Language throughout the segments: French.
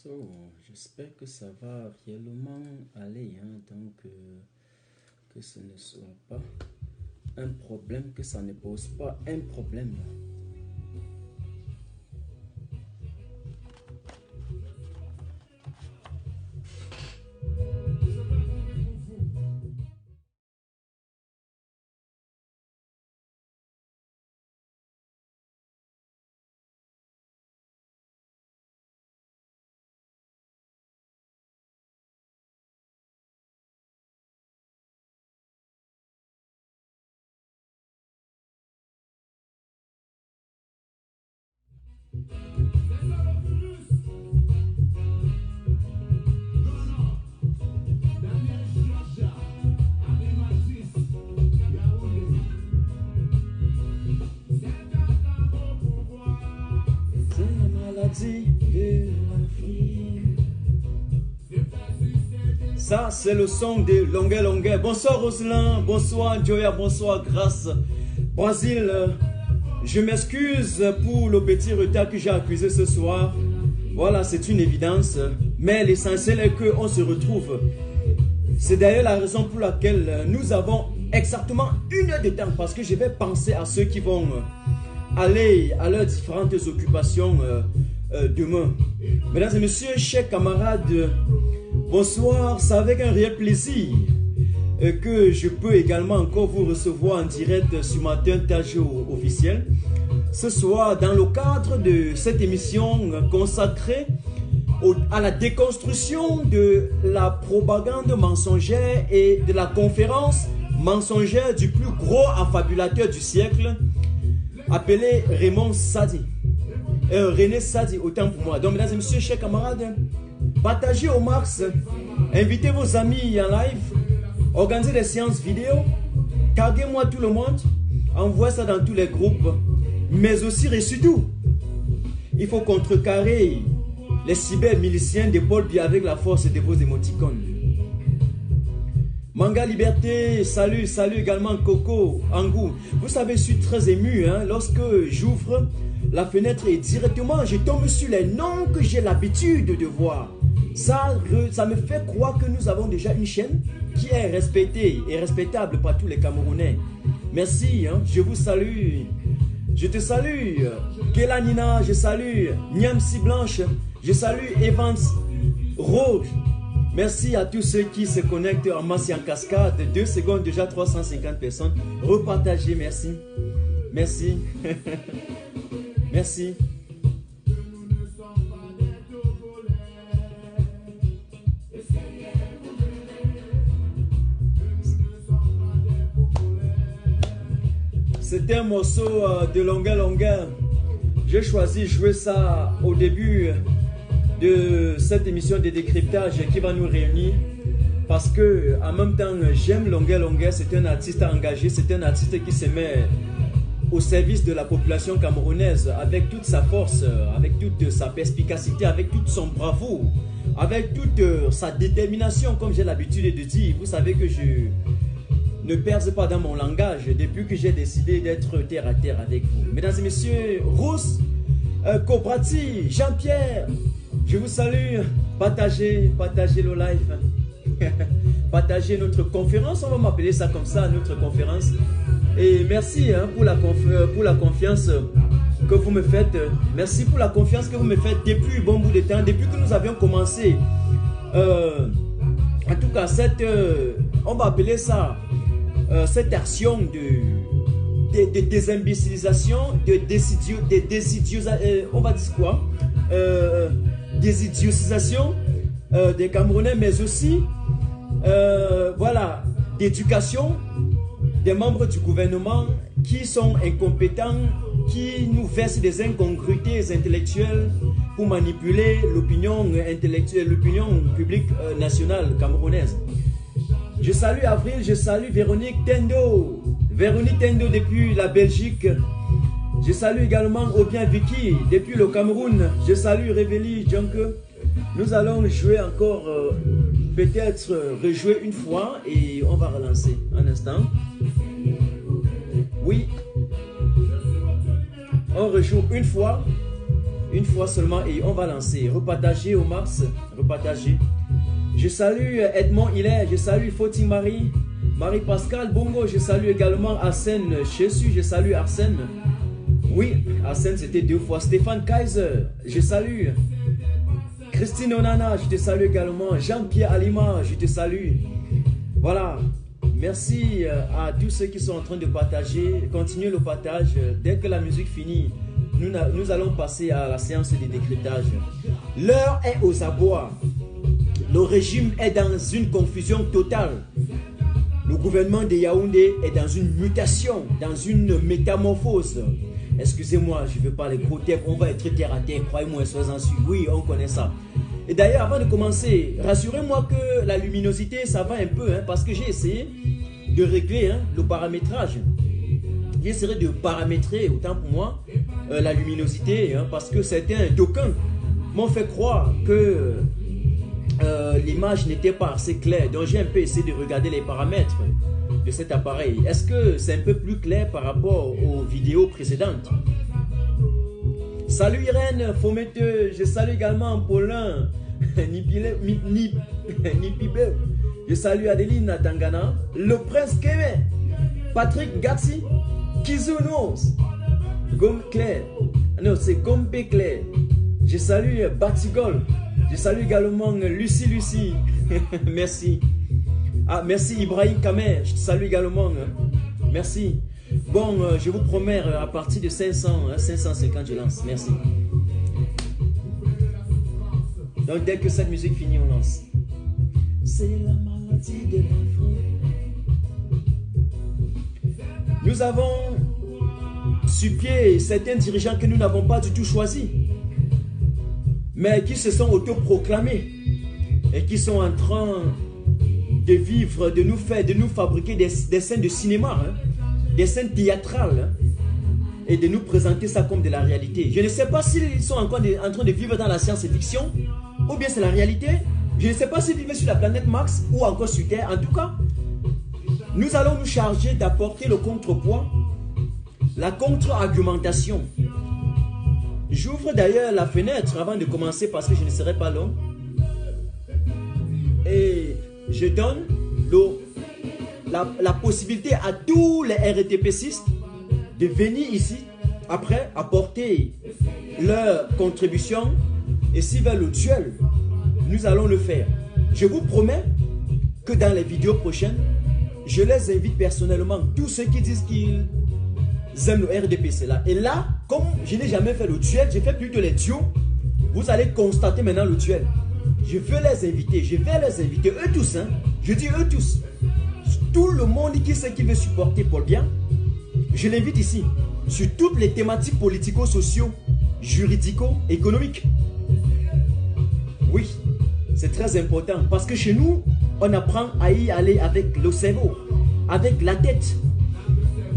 So, j'espère que ça va réellement aller, hein, donc que ce ne soit pas un problème, que ça ne pose pas un problème. Ça, c'est le son de Longuet Longuet. Bonsoir Roselin, bonsoir Joya, bonsoir Grâce. Brésil, je m'excuse pour le petit retard que j'ai accusé ce soir. Voilà, c'est une évidence. Mais l'essentiel est qu'on se retrouve. C'est d'ailleurs la raison pour laquelle nous avons exactement une heure de temps. Parce que je vais penser à ceux qui vont aller à leurs différentes occupations demain. Mesdames et messieurs, chers camarades, bonsoir, c'est avec un réel plaisir que je peux également encore vous recevoir en direct sur ma page officielle. Ce soir, dans le cadre de cette émission consacrée à la déconstruction de la propagande mensongère et de la conférence mensongère du plus gros affabulateur du siècle, appelé Raymond Sadi. René Sadi, autant pour moi. Donc, mesdames et messieurs, chers camarades, partagez au max, invitez vos amis en live, organisez des séances vidéo, taguez-moi tout le monde, envoyez ça dans tous les groupes, mais aussi et surtout, il faut contrecarrer les cyber-miliciens de Paul Biya avec la force de vos émoticônes. Manga Liberté, salut, salut également Coco, Angou. Vous savez, je suis très ému hein, lorsque j'ouvre la fenêtre et directement je tombe sur les noms que j'ai l'habitude de voir. Ça me fait croire que nous avons déjà une chaîne qui est respectée et respectable par tous les Camerounais. Merci, hein, je vous salue. Je te salue, Kélanina, je salue Niamsi Blanche, je salue Evans Rose. Merci à tous ceux qui se connectent en masse et en cascade. 2 secondes, déjà 350 personnes. Repartagez, merci. Merci. Merci. C'était un morceau de longueur. J'ai choisi de jouer ça au début de cette émission de décryptage qui va nous réunir parce que en même temps j'aime longueur. C'est un artiste engagé, c'est un artiste qui se met au service de la population camerounaise avec toute sa force, avec toute sa perspicacité, avec toute son bravoure, avec toute sa détermination, comme j'ai l'habitude de dire. Vous savez que je ne perds pas dans mon langage depuis que j'ai décidé d'être terre à terre avec vous. Mesdames et messieurs, Rousse, Cobrati, Jean-Pierre, je vous salue. Partagez le live. Partagez notre conférence, on va m'appeler ça comme ça, notre conférence. Et merci hein, pour la confiance que vous me faites. Merci pour la confiance que vous me faites depuis un bon bout de temps, depuis que nous avions commencé. En tout cas, on va appeler ça cette action de désimbécilisation, on va dire quoi, désidiosisation des Camerounais, mais aussi voilà, d'éducation des membres du gouvernement qui sont incompétents, qui nous versent des incongruités intellectuelles pour manipuler l'opinion intellectuelle, l'opinion publique nationale camerounaise. Je salue Avril, je salue Véronique Tendo. Véronique Tendo depuis la Belgique. Je salue également Obien Vicky depuis le Cameroun. Je salue Révéli Junke. Nous allons jouer encore, peut-être rejouer une fois et on va relancer un instant. Oui. On rejoue une fois Une fois seulement et on va lancer. Repartager au max. Repartager. Je salue Edmond Hilaire. Je salue Foti Marie. Marie-Pascal Bongo. Je salue également Arsène Chessu. Je salue Arsène. Oui, Arsène c'était 2 fois. Stéphane Kaiser. Je salue. Christine Onana. Je te salue également. Jean-Pierre Alima. Je te salue. Voilà. Merci à tous ceux qui sont en train de partager. Continuez le partage. Dès que la musique finit, nous allons passer à la séance de décryptage. L'heure est aux abois. Le régime est dans une confusion totale. Le gouvernement de Yaoundé est dans une mutation, dans une métamorphose. Excusez-moi, je ne veux pas les gros termes. On va être terre à terre, croyez-moi, soyez-en sûrs. Oui, on connaît ça. Et d'ailleurs, avant de commencer, rassurez-moi que la luminosité, ça va un peu, hein, parce que j'ai essayé de régler le paramétrage. J'ai essayé de paramétrer, autant pour moi, la luminosité, parce que certains d'aucuns m'ont fait croire que l'image n'était pas assez claire. Donc j'ai un peu essayé de regarder les paramètres de cet appareil. Est-ce que c'est un peu plus clair par rapport aux vidéos précédentes? Salut Irène Fometeux, je salue également Paulin Nipibel. Je salue Adeline Tangana, le prince Kevin, Patrick Gatsi, Kizounos, Gomme Claire, non c'est Gompe Claire. Je salue Batigol, je salue également Lucie. Merci. Ah, merci Ibrahim Kamer, je te salue également. Merci. Bon, je vous promets à partir de 550 je lance. Merci. Donc dès que cette musique finit, on lance. C'est la maladie de l'enfant. Nous avons sur pied certains dirigeants que nous n'avons pas du tout choisis, mais qui se sont autoproclamés et qui sont en train de vivre, de nous fabriquer des scènes de cinéma, des scènes théâtrales, et de nous présenter ça comme de la réalité. Je ne sais pas s'ils sont encore en train de vivre dans la science-fiction ou bien c'est la réalité. Je ne sais pas s'ils vivent sur la planète Mars ou encore sur Terre. En tout cas, nous allons nous charger d'apporter le contrepoids, la contre-argumentation. J'ouvre d'ailleurs la fenêtre avant de commencer parce que je ne serai pas long. Et je donne la possibilité à tous les RTPcistes de venir ici après apporter leur contribution. Et s'ils veulent le duel, nous allons le faire. Je vous promets que dans les vidéos prochaines, je les invite personnellement, tous ceux qui disent qu'ils aiment le RDPC là. Et là, comme je n'ai jamais fait le duel, j'ai fait plutôt les duos. Vous allez constater maintenant le duel. Je veux les inviter, je vais les inviter, eux tous, je dis eux tous. Tout le monde qui sait qu'il veut supporter Paul Biya, je l'invite ici, sur toutes les thématiques politico-sociaux, juridico-économiques. Oui, c'est très important parce que chez nous, on apprend à y aller avec le cerveau, avec la tête,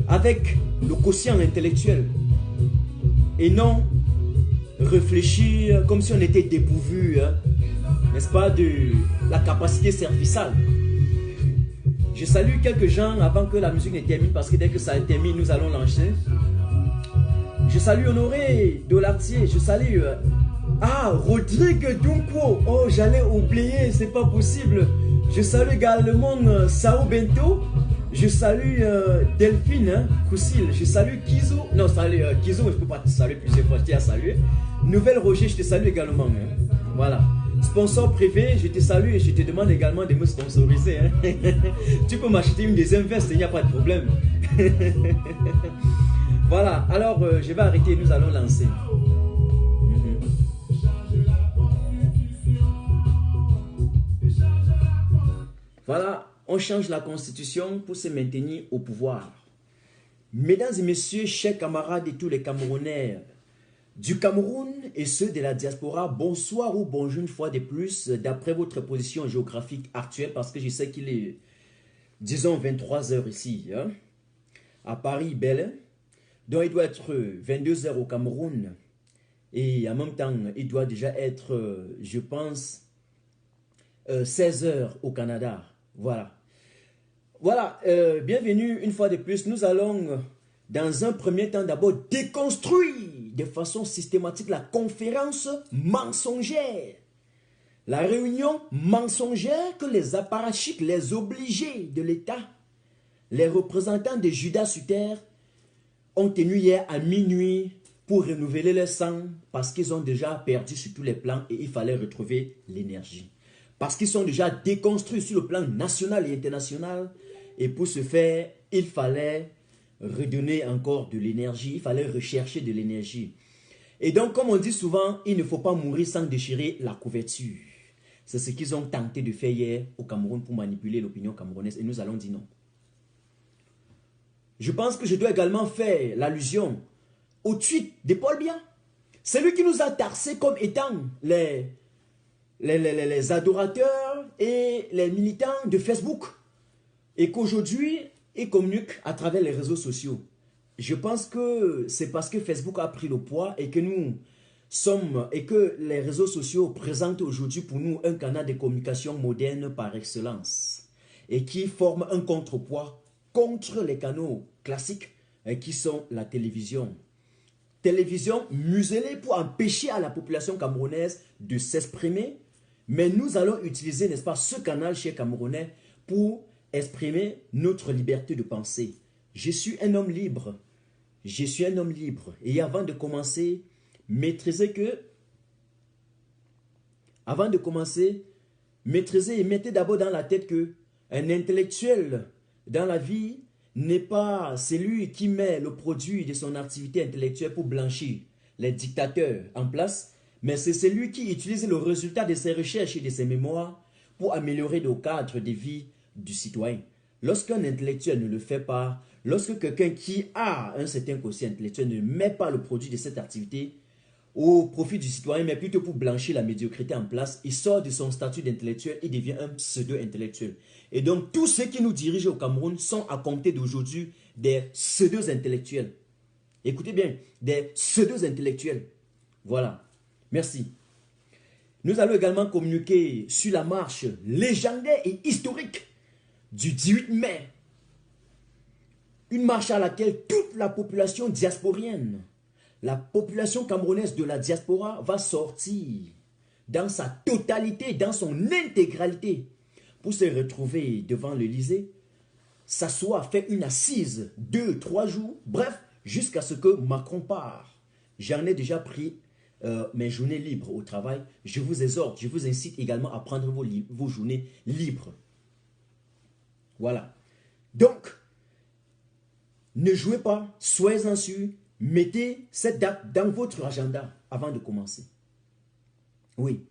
avec le quotient intellectuel et non réfléchir comme si on était dépourvu, n'est-ce pas, de la capacité serviciale. Je salue quelques gens avant que la musique ne termine parce que dès que ça termine, nous allons lancer. Je salue Honoré Dolartier, je salue Rodrigue Dunko. Oh, j'allais oublier, c'est pas possible. Je salue également Sao Bento. Je salue Delphine Koussil. Je salue Kizo. Non, salut Kizo, je ne peux pas te saluer plusieurs fois. Je t'ai à saluer. Nouvelle Roger, je te salue également. Voilà. Sponsor privé, je te salue et je te demande également de me sponsoriser. Tu peux m'acheter une deuxième veste, il n'y a pas de problème. Voilà, alors je vais arrêter, nous allons lancer. Voilà, on change la constitution pour se maintenir au pouvoir. Mesdames et messieurs, chers camarades et tous les Camerounais du Cameroun et ceux de la diaspora, bonsoir ou bonjour une fois de plus, d'après votre position géographique actuelle, parce que je sais qu'il est, disons, 23 h ici, à Paris, Bel. Donc il doit être 22 h au Cameroun, et en même temps, il doit déjà être, je pense, 16 h au Canada. Voilà. Voilà, bienvenue une fois de plus. Nous allons dans un premier temps, d'abord déconstruire de façon systématique la conférence mensongère. La réunion mensongère que les apparatchiks, les obligés de l'État, les représentants de Judas sur terre, ont tenu hier à minuit pour renouveler leur sang parce qu'ils ont déjà perdu sur tous les plans et il fallait retrouver l'énergie. Parce qu'ils sont déjà déconstruits sur le plan national et international et pour ce faire, il fallait redonner encore de l'énergie, il fallait rechercher de l'énergie. Et donc, comme on dit souvent, il ne faut pas mourir sans déchirer la couverture. C'est ce qu'ils ont tenté de faire hier au Cameroun pour manipuler l'opinion camerounaise et nous allons dire non. Je pense que je dois également faire l'allusion au tweet de Paul Biya. C'est lui qui nous a taxés comme étant les adorateurs et les militants de Facebook. Et qu'aujourd'hui, ils communiquent à travers les réseaux sociaux. Je pense que c'est parce que Facebook a pris le poids et que que les réseaux sociaux présentent aujourd'hui pour nous un canal de communication moderne par excellence et qui forme un contrepoids contre les canaux classiques qui sont la télévision. Télévision muselée pour empêcher à la population camerounaise de s'exprimer, mais nous allons utiliser, n'est-ce pas, ce canal chez Camerounais pour exprimer notre liberté de penser. Je suis un homme libre. Je suis un homme libre. Et avant de commencer, maîtrisez et mettez d'abord dans la tête que un intellectuel dans la vie n'est pas celui qui met le produit de son activité intellectuelle pour blanchir les dictateurs en place, mais c'est celui qui utilise le résultat de ses recherches et de ses mémoires pour améliorer le cadre de vie du citoyen. Lorsqu'un intellectuel ne le fait pas, lorsque quelqu'un qui a un certain quotient intellectuel ne met pas le produit de cette activité au profit du citoyen, mais plutôt pour blanchir la médiocrité en place, il sort de son statut d'intellectuel et devient un pseudo-intellectuel. Et donc, tous ceux qui nous dirigent au Cameroun sont à compter d'aujourd'hui des pseudo-intellectuels. Écoutez bien, des pseudo-intellectuels. Voilà. Merci. Nous allons également communiquer sur la marche légendaire et historique du 18 mai. Une marche à laquelle toute la population diasporienne, la population camerounaise de la diaspora va sortir dans sa totalité, dans son intégralité, pour se retrouver devant l'Élysée, s'asseoir, faire une assise, 2-3 jours, bref, jusqu'à ce que Macron part. J'en ai déjà pris mes journées libres au travail. Je vous exhorte, je vous incite également à prendre vos journées libres. Voilà. Donc, ne jouez pas, soyez-en sûrs, mettez cette date dans votre agenda avant de commencer. Oui.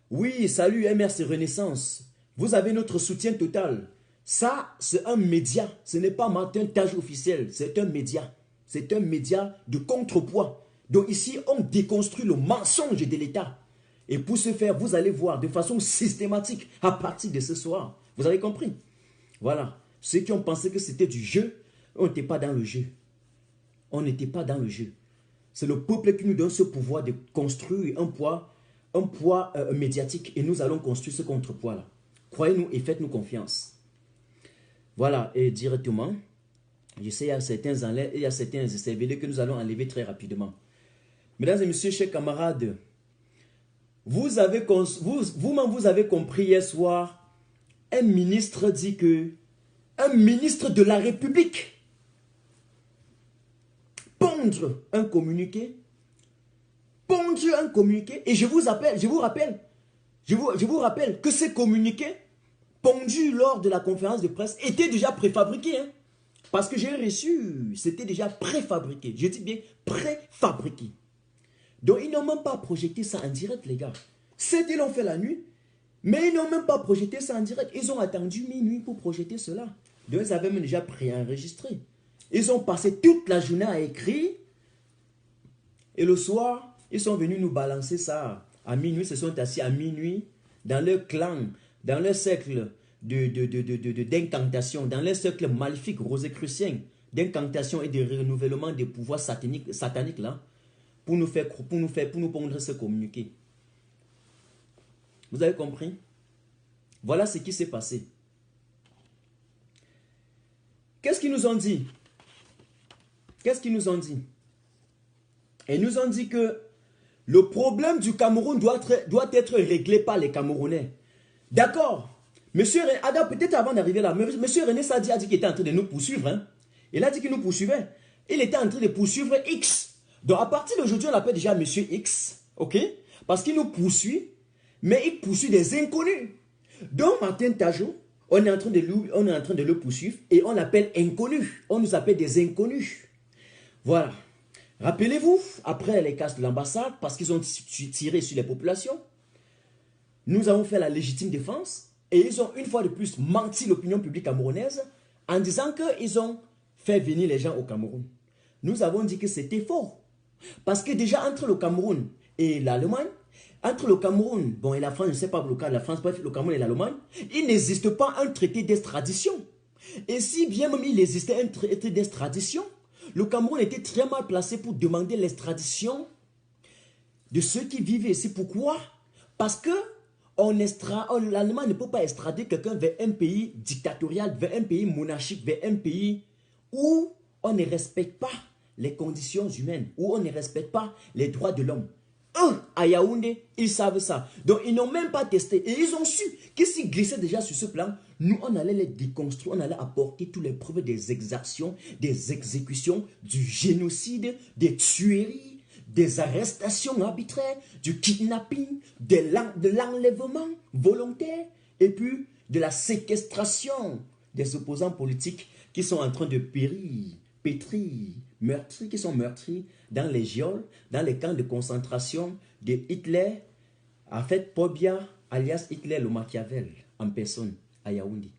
Oui, salut MRC Renaissance. Vous avez notre soutien total. Ça, c'est un média. Ce n'est pas Martin Tage officiel. C'est un média. C'est un média de contrepoids. Donc ici, on déconstruit le mensonge de l'État. Et pour ce faire, vous allez voir de façon systématique à partir de ce soir. Vous avez compris? Voilà. Ceux qui ont pensé que c'était du jeu, on n'était pas dans le jeu. On n'était pas dans le jeu. C'est le peuple qui nous donne ce pouvoir de construire un poids médiatique. Et nous allons construire ce contrepoids-là. Croyez-nous et faites-nous confiance. Voilà, et directement, je sais, il y a certains enlèves, il y a certains cervelets que nous allons enlever très rapidement. Mesdames et messieurs, chers camarades, vous-même vous avez compris hier soir, un ministre dit que, un ministre de la République, pondre un communiqué, et je vous rappelle que ces communiqués pondus lors de la conférence de presse étaient déjà préfabriqués. Hein, parce que j'ai reçu, c'était déjà préfabriqué. Je dis bien préfabriqué. Donc ils n'ont même pas projeté ça en direct, les gars. Ils l'ont fait la nuit, mais ils n'ont même pas projeté ça en direct. Ils ont attendu minuit pour projeter cela. Donc ils avaient même déjà préenregistré. Ils ont passé toute la journée à écrire. Et le soir, ils sont venus nous balancer ça. À minuit, ils se sont assis à minuit dans leur clan, dans leur cercle d'incantation, dans leur cercle maléfique, rosicrucien, d'incantation et de renouvellement des pouvoirs sataniques là, pour nous pondre ce communiqué. Vous avez compris? Voilà ce qui s'est passé. Qu'est-ce qu'ils nous ont dit? Qu'est-ce qu'ils nous ont dit? Ils nous ont dit que le problème du Cameroun doit être réglé par les Camerounais. D'accord. Monsieur, peut-être avant d'arriver là, monsieur René Sadi a dit qu'il était en train de nous poursuivre. Hein. Il a dit qu'il nous poursuivait. Il était en train de poursuivre X. Donc à partir d'aujourd'hui, on l'appelle déjà monsieur X. Ok? Parce qu'il nous poursuit, mais il poursuit des inconnus. Donc Martin Tajo, on est en train de le poursuivre et on l'appelle inconnu. On nous appelle des inconnus. Voilà. Rappelez-vous, après les casses de l'ambassade, parce qu'ils ont tiré sur les populations, nous avons fait la légitime défense et ils ont une fois de plus menti l'opinion publique camerounaise en disant qu'ils ont fait venir les gens au Cameroun. Nous avons dit que c'était faux. Parce que déjà entre le Cameroun et l'Allemagne, entre le Cameroun, bon, et la France, je ne sais pas le cas de la France, bref, le Cameroun et l'Allemagne, il n'existe pas un traité d'extradition. Et si bien même il existait un traité d'extradition, le Cameroun était très mal placé pour demander l'extradition de ceux qui vivaient ici. Pourquoi? Parce que l'Allemagne ne peut pas extrader quelqu'un vers un pays dictatorial, vers un pays monarchique, vers un pays où on ne respecte pas les conditions humaines, où on ne respecte pas les droits de l'homme. À Yaoundé, ils savent ça. Donc, ils n'ont même pas testé. Et ils ont su que s'ils glissaient déjà sur ce plan, nous, on allait les déconstruire, on allait apporter toutes les preuves des exactions, des exécutions, du génocide, des tueries, des arrestations arbitraires, du kidnapping, de l'enlèvement volontaire, et puis de la séquestration des opposants politiques qui sont en train de pétrir, meurtris, qui sont meurtris dans les geôles, dans les camps de concentration de Hitler, en fait, Pobia, alias Hitler le Machiavel, en personne, à Yaoundé.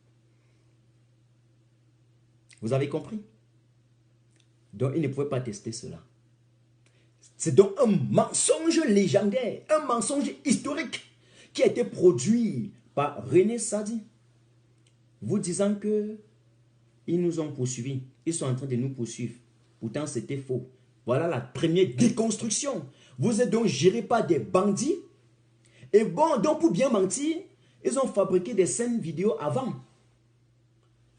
Vous avez compris? Donc, ils ne pouvaient pas tester cela. C'est donc un mensonge légendaire, un mensonge historique qui a été produit par René Sadi, vous disant que ils nous ont poursuivis, ils sont en train de nous poursuivre. Pourtant, c'était faux. Voilà la première déconstruction. Vous êtes donc géré par des bandits. Et bon, donc pour bien mentir, ils ont fabriqué des scènes vidéo avant.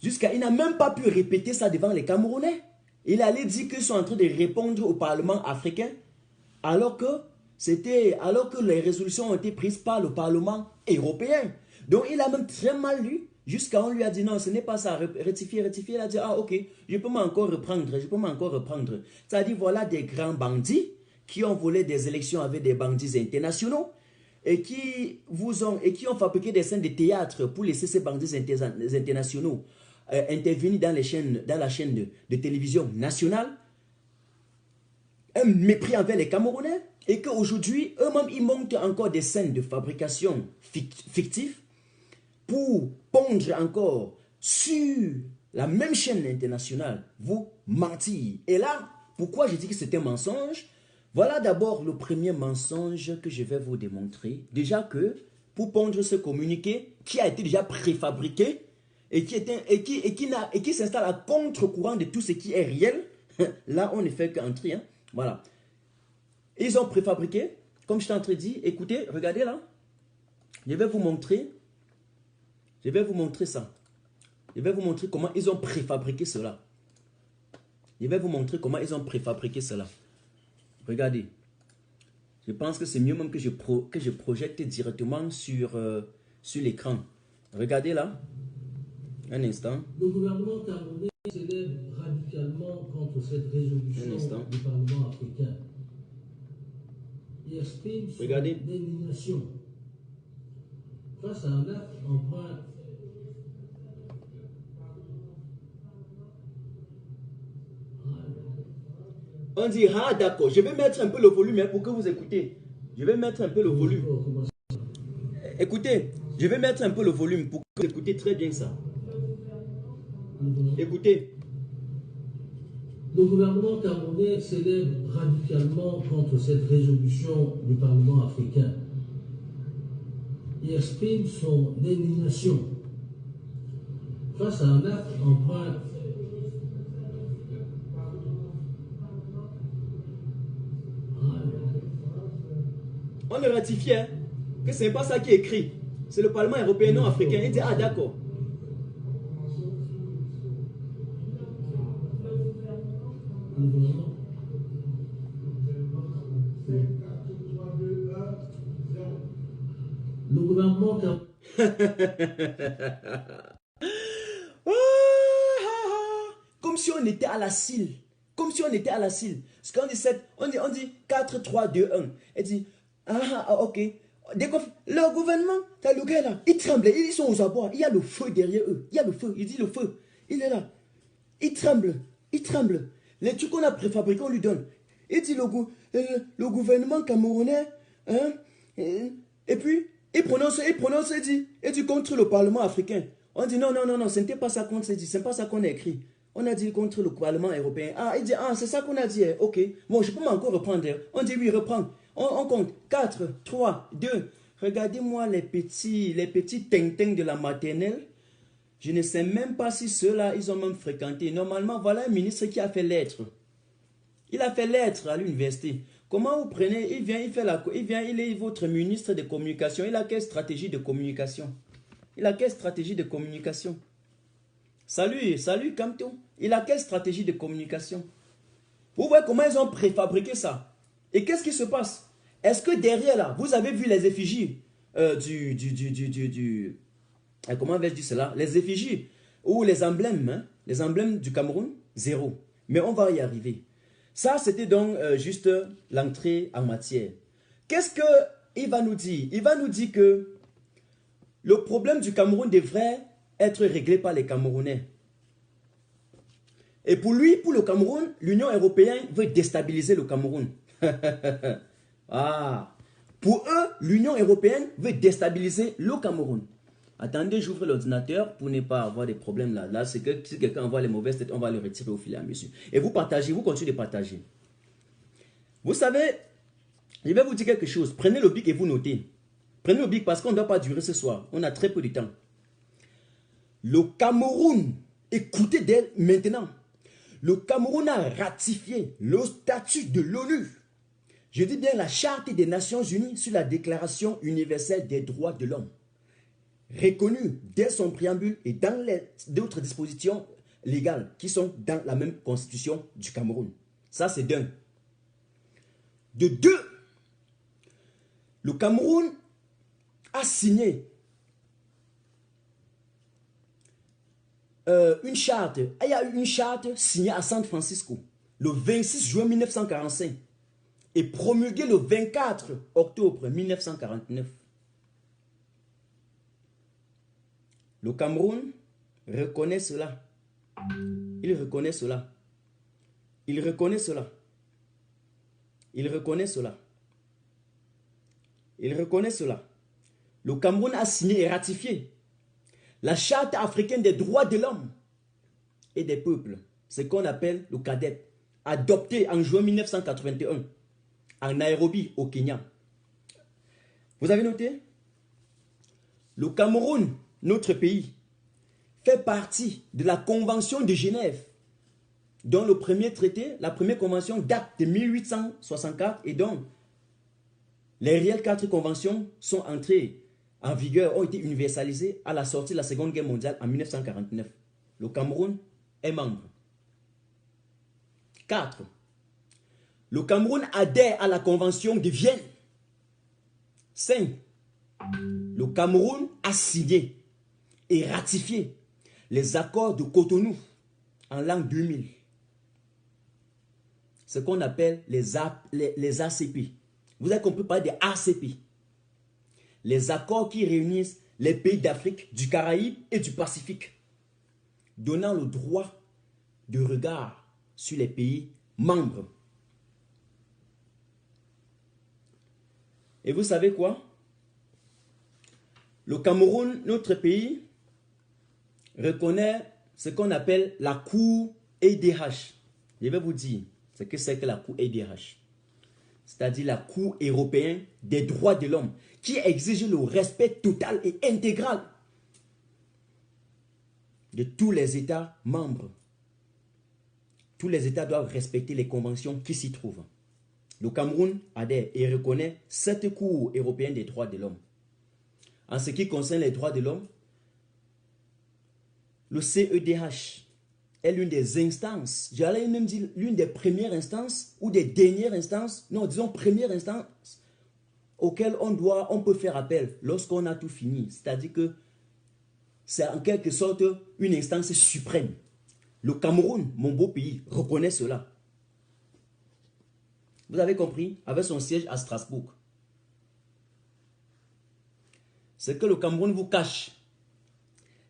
Il n'a même pas pu répéter ça devant les Camerounais. Il allait dire qu'ils sont en train de répondre au Parlement africain, alors que les résolutions ont été prises par le Parlement européen. Donc il a même très mal lu. Jusqu'à on lui a dit non, ce n'est pas ça, rectifier. Il a dit ah ok, je peux m'encore reprendre. Ça a dit voilà des grands bandits qui ont volé des élections avec des bandits internationaux et qui ont fabriqué des scènes de théâtre pour laisser ces bandits internationaux intervenir dans la chaîne de télévision nationale. Un mépris envers les Camerounais et qu'aujourd'hui, eux-mêmes, ils montent encore des scènes de fabrication fictives pour pondre encore sur la même chaîne internationale, vous mentir. Et là, pourquoi je dis que c'est un mensonge? Voilà d'abord le premier mensonge que je vais vous démontrer. Déjà que, pour pondre ce communiqué qui a été déjà préfabriqué et qui s'installe à contre-courant de tout ce qui est réel, là, on ne fait qu'entrer. Hein. Voilà. Ils ont préfabriqué, comme je t'ai en train de dire, écoutez, regardez là. Je vais vous montrer. Je vais vous montrer ça. Je vais vous montrer comment ils ont préfabriqué cela. Regardez. Je pense que c'est mieux même que je projette directement sur l'écran. Regardez là. Un instant. Le gouvernement camerounais s'élève radicalement contre cette résolution du Parlement africain. Il exprime son indignation face à un acte empreint On dit, ah d'accord, je vais mettre un peu le volume hein, pour que vous écoutez. Je vais mettre un peu le volume. Écoutez, je vais mettre un peu le volume pour que vous écoutez très bien ça. Écoutez. Le gouvernement camerounais s'élève radicalement contre cette résolution du Parlement africain. Il exprime son indignation face à un acte empreint on le ratifie, hein, que ce n'est pas ça qui est écrit. C'est le Parlement européen, non africain. Il dit, ah d'accord. le gouvernement. Le gouvernement comme si on était à la CIL. Comme si on était à la CIL. Parce qu'on dit 7, on dit 4, 3, 2, 1. Elle dit, ok. Le gouvernement, t'as le gars là, ils tremblent, ils sont aux abois. Il y a le feu derrière eux. Il y a le feu, il dit le feu. Il est là. Il tremble, il tremble. Les trucs qu'on a préfabriqués, on lui donne. Il dit le gouvernement camerounais, hein, et puis il prononce, il dit contre le Parlement africain. On dit non, ce n'était pas ça qu'on s'est dit, c'est pas ça qu'on a écrit. On a dit contre le Parlement européen. Ah, il dit, c'est ça qu'on a dit, ok. Bon, je peux encore reprendre. On dit oui, reprends. On compte 4, 3, 2. Regardez-moi les petits ting-ting de la maternelle. Je ne sais même pas si ceux-là, ils ont même fréquenté. Normalement, voilà un ministre qui a fait lettre. Il a fait lettre à l'université. Comment vous prenez, il est votre ministre de communication. Il a quelle stratégie de communication? Salut Camto. Il a quelle stratégie de communication? Vous voyez comment ils ont préfabriqué ça? Et qu'est-ce qui se passe? Est-ce que derrière là, vous avez vu les effigies comment vais-je dire cela? Les effigies ou les emblèmes, hein? Les emblèmes du Cameroun, zéro. Mais on va y arriver. Ça, c'était donc juste l'entrée en matière. Qu'est-ce qu'il va nous dire? Il va nous dire que le problème du Cameroun devrait être réglé par les Camerounais. Et pour lui, pour le Cameroun, l'Union européenne veut déstabiliser le Cameroun. Pour eux, l'Union européenne veut déstabiliser le Cameroun. Attendez, j'ouvre l'ordinateur pour ne pas avoir des problèmes là. Là, c'est que si quelqu'un envoie les mauvaises têtes, on va le retirer au fil et à mesure. Et vous partagez, vous continuez de partager. Vous savez, je vais vous dire quelque chose. Prenez le bic et vous notez. Prenez le bic parce qu'on ne doit pas durer ce soir. On a très peu de temps. Le Cameroun, écoutez dès maintenant. Le Cameroun a ratifié le statut de l'ONU. Je dis bien la Charte des Nations Unies sur la Déclaration universelle des droits de l'homme. Reconnue dès son préambule et dans d'autres dispositions légales qui sont dans la même constitution du Cameroun. Ça, c'est d'un. De deux, le Cameroun a signé une charte. Il y a eu une charte signée à San Francisco le 26 juin 1945 et promulguée le 24 octobre 1949. Le Cameroun reconnaît cela. Il reconnaît cela. Il reconnaît cela. Il reconnaît cela. Il reconnaît cela. Le Cameroun a signé et ratifié la Charte africaine des droits de l'homme et des peuples, ce qu'on appelle le CADEP, adopté en juin 1981 en Nairobi, au Kenya. Vous avez noté? Le Cameroun, notre pays, fait partie de la Convention de Genève, dont le premier traité, la première convention date de 1864 et dont les réelles 4 conventions sont entrées en vigueur, ont été universalisées à la sortie de la Seconde Guerre mondiale en 1949. Le Cameroun est membre. 4. Le Cameroun adhère à la Convention de Vienne. 5. Le Cameroun a signé et ratifié les accords de Cotonou en l'an 2000. Ce qu'on appelle les ACP. Vous avez compris parler des ACP. Les accords qui réunissent les pays d'Afrique, du Caraïbe et du Pacifique, donnant le droit de regard sur les pays membres. Et vous savez quoi? Le Cameroun, notre pays, reconnaît ce qu'on appelle la Cour EDH. Je vais vous dire ce que c'est que la Cour EDH. C'est-à-dire la Cour européenne des droits de l'homme, qui exige le respect total et intégral de tous les États membres. Tous les États doivent respecter les conventions qui s'y trouvent. Le Cameroun adhère et reconnaît cette Cour européenne des droits de l'homme. En ce qui concerne les droits de l'homme, le CEDH, est l'une des instances, j'allais même dire l'une des premières instances ou des dernières instances, non, disons première instance, auxquelles on peut faire appel lorsqu'on a tout fini. C'est-à-dire que c'est en quelque sorte une instance suprême. Le Cameroun, mon beau pays, reconnaît cela. Vous avez compris? Avec son siège à Strasbourg. Ce que le Cameroun vous cache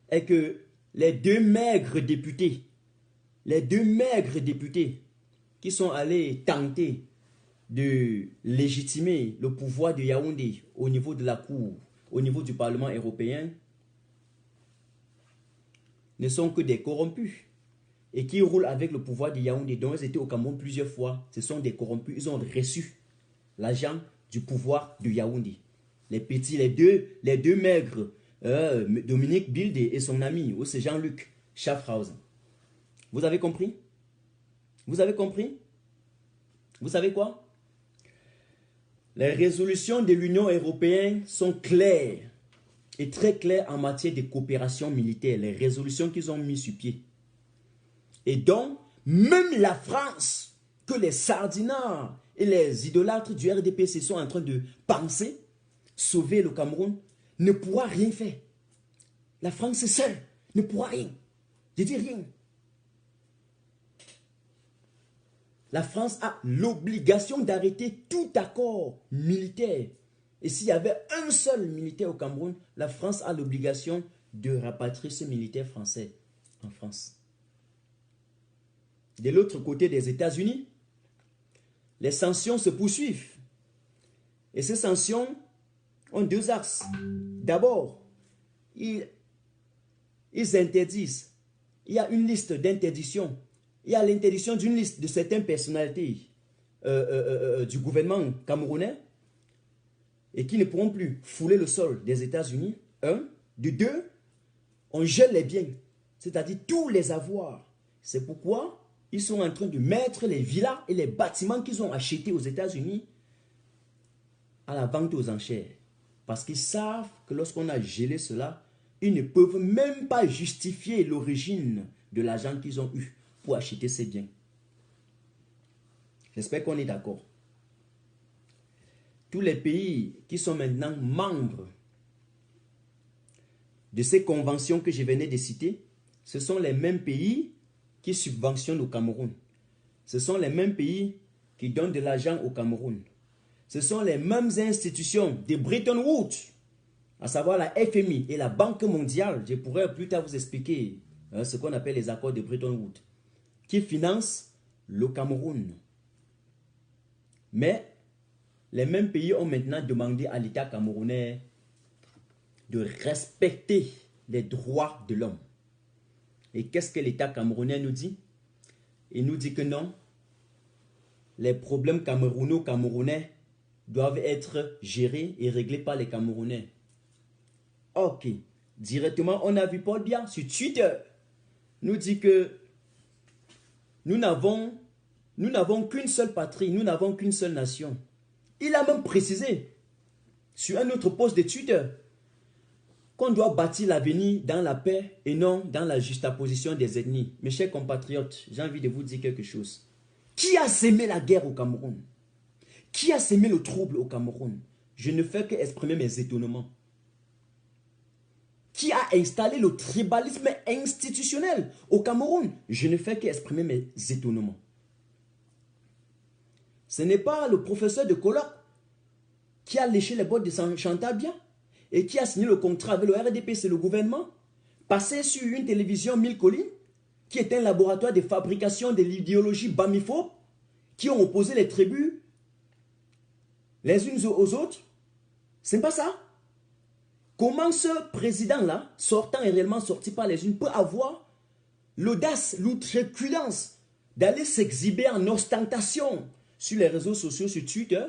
est que les deux maigres députés qui sont allés tenter de légitimer le pouvoir de Yaoundé au niveau de la Cour, au niveau du Parlement européen, ne sont que des corrompus et qui roulent avec le pouvoir de Yaoundé, dont ils étaient au Cameroun plusieurs fois. Ce sont des corrompus, ils ont reçu l'argent du pouvoir de Yaoundé. Les petits, les deux maigres, Dominique Bilde et son ami, c'est Jean-Luc Schaffhausen. Vous avez compris? Vous avez compris? Vous savez quoi? Les résolutions de l'Union européenne sont claires et très claires en matière de coopération militaire. Les résolutions qu'ils ont mises sur pied. Et donc, même la France, que les sardinards et les idolâtres du RDPC sont en train de penser sauver le Cameroun, ne pourra rien faire. La France seule ne pourra rien. Je dis rien. La France a l'obligation d'arrêter tout accord militaire. Et s'il y avait un seul militaire au Cameroun, la France a l'obligation de rapatrier ce militaire français en France. De l'autre côté des États-Unis, les sanctions se poursuivent. Et ces sanctions ont deux axes. D'abord, ils interdisent. Il y a une liste d'interdictions. Il y a l'interdiction d'une liste de certaines personnalités du gouvernement camerounais et qui ne pourront plus fouler le sol des États-Unis. Un. De deux, on gèle les biens, c'est-à-dire tous les avoirs. C'est pourquoi ils sont en train de mettre les villas et les bâtiments qu'ils ont achetés aux États-Unis à la vente aux enchères. Parce qu'ils savent que lorsqu'on a gelé cela, ils ne peuvent même pas justifier l'origine de l'argent qu'ils ont eu pour acheter ces biens. J'espère qu'on est d'accord. Tous les pays qui sont maintenant membres de ces conventions que je venais de citer, ce sont les mêmes pays qui subventionnent au Cameroun. Ce sont les mêmes pays qui donnent de l'argent au Cameroun. Ce sont les mêmes institutions de Bretton Woods, à savoir la FMI et la Banque mondiale. Je pourrais plus tard vous expliquer ce qu'on appelle les accords de Bretton Woods, qui financent le Cameroun. Mais les mêmes pays ont maintenant demandé à l'État camerounais de respecter les droits de l'homme. Et qu'est-ce que l'État camerounais nous dit? Il nous dit que non, les problèmes camerounais doivent être gérés et réglés par les Camerounais. Ok, directement on a vu Paul Biya sur Twitter nous dit que nous n'avons qu'une seule patrie, nous n'avons qu'une seule nation. Il a même précisé sur un autre post de Twitter qu'on doit bâtir l'avenir dans la paix et non dans la juxtaposition des ethnies. Mes chers compatriotes, j'ai envie de vous dire quelque chose. Qui a sémé la guerre au Cameroun? Qui a sémé le trouble au Cameroun? Je ne fais qu'exprimer mes étonnements. Qui a installé le tribalisme institutionnel au Cameroun? Je ne fais qu'exprimer mes étonnements. Ce n'est pas le professeur de colloque qui a léché les bottes de Chantal Biya et qui a signé le contrat avec le RDP, c'est le gouvernement, passé sur une télévision 1000 collines, qui est un laboratoire de fabrication de l'idéologie bamiphobe, qui ont opposé les tribus les unes aux autres. Ce n'est pas ça. Comment ce président-là, sortant et réellement sorti par les unes, peut avoir l'audace, l'outrecuidance d'aller s'exhiber en ostentation sur les réseaux sociaux, sur Twitter,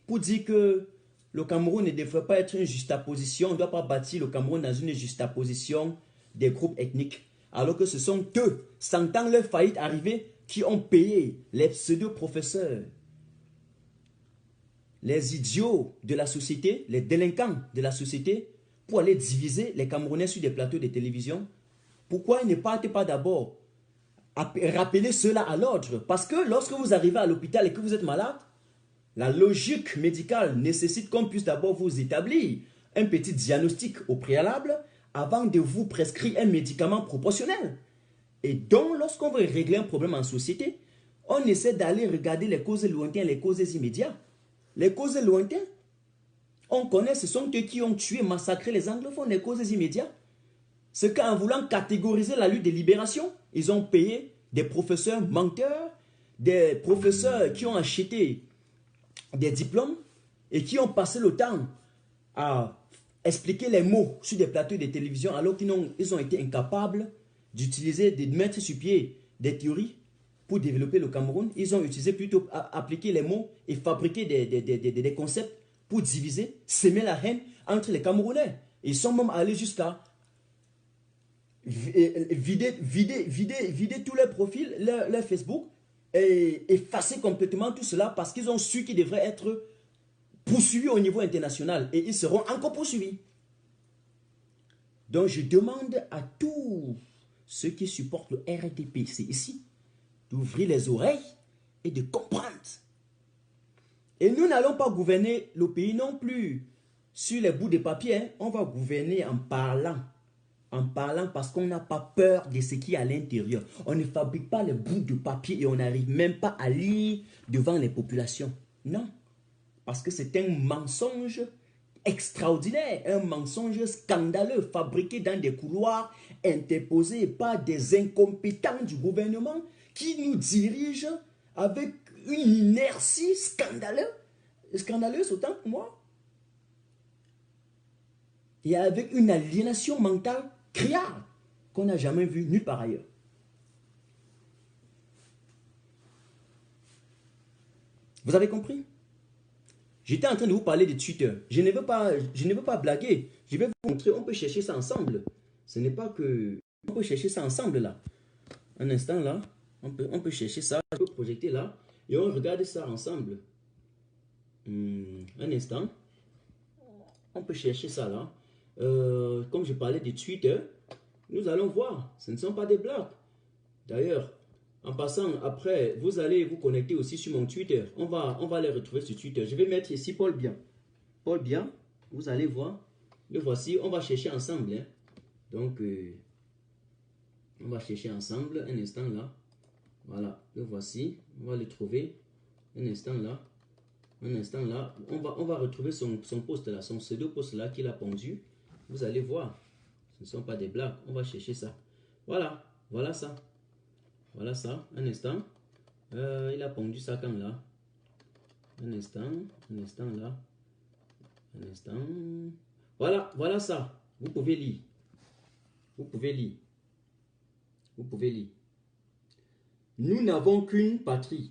pour dire que le Cameroun ne devrait pas être une juxtaposition, on ne doit pas bâtir le Cameroun dans une juxtaposition des groupes ethniques. Alors que ce sont eux, sentant leur faillite arriver, qui ont payé les pseudo-professeurs, les idiots de la société, les délinquants de la société, pour aller diviser les Camerounais sur des plateaux de télévision. Pourquoi ils ne partent pas d'abord rappeler cela à l'ordre. Parce que lorsque vous arrivez à l'hôpital et que vous êtes malade, la logique médicale nécessite qu'on puisse d'abord vous établir un petit diagnostic au préalable avant de vous prescrire un médicament proportionnel. Et donc, lorsqu'on veut régler un problème en société, on essaie d'aller regarder les causes lointaines, les causes immédiates. Les causes lointaines, on connaît, ce sont eux qui ont tué, massacré les anglophones, les causes immédiates. C'est qu'en voulant catégoriser la lutte de libération, ils ont payé des professeurs menteurs, des professeurs qui ont acheté des diplômes et qui ont passé le temps à expliquer les mots sur des plateaux de télévision alors qu'ils ont été incapables d'utiliser, de mettre sur pied des théories pour développer le Cameroun. Ils ont utilisé plutôt appliquer les mots et fabriquer des concepts pour diviser, semer la haine entre les Camerounais. Ils sont même allés jusqu'à vider tous leurs profils, leur Facebook, et effacer complètement tout cela parce qu'ils ont su qu'ils devraient être poursuivis au niveau international et ils seront encore poursuivis. Donc je demande à tous ceux qui supportent le RDP, c'est ici, d'ouvrir les oreilles et de comprendre. Et nous n'allons pas gouverner le pays non plus sur les bouts de papier, hein. On va gouverner en parlant parce qu'on n'a pas peur de ce qui est à l'intérieur. On ne fabrique pas les bouts de papier et on n'arrive même pas à lire devant les populations. Non, parce que c'est un mensonge extraordinaire, un mensonge scandaleux fabriqué dans des couloirs interposés par des incompétents du gouvernement qui nous dirigent avec une inertie scandaleuse autant que moi. Et avec une aliénation mentale criarde qu'on n'a jamais vue nulle part ailleurs. Vous avez compris? J'étais en train de vous parler de Twitter. Je ne veux pas blaguer. Je vais vous montrer, on peut chercher ça ensemble. Ce n'est pas que... On peut chercher ça ensemble là. Un instant là. On peut chercher ça. Je peux projeter là. Et on regarde ça ensemble. Un instant. On peut chercher ça là. Comme je parlais de Twitter, nous allons voir. Ce ne sont pas des blagues. D'ailleurs, en passant, après, vous allez vous connecter aussi sur mon Twitter. On va les retrouver sur Twitter. Je vais mettre ici Paul Bian. Paul Bian, vous allez voir. Le voici. On va chercher ensemble. Hein. Donc, on va chercher ensemble. Un instant là. Voilà, le voici. On va le trouver. Un instant là. Un instant là. On va retrouver son post là, son pseudo-post là qu'il a pondu. Vous allez voir. Ce ne sont pas des blagues. On va chercher ça. Voilà. Voilà ça. Voilà ça, un instant. Il a pondu ça quand là? Un instant là. Un instant. Voilà, voilà ça. Vous pouvez lire. Vous pouvez lire. Vous pouvez lire. Nous n'avons qu'une patrie.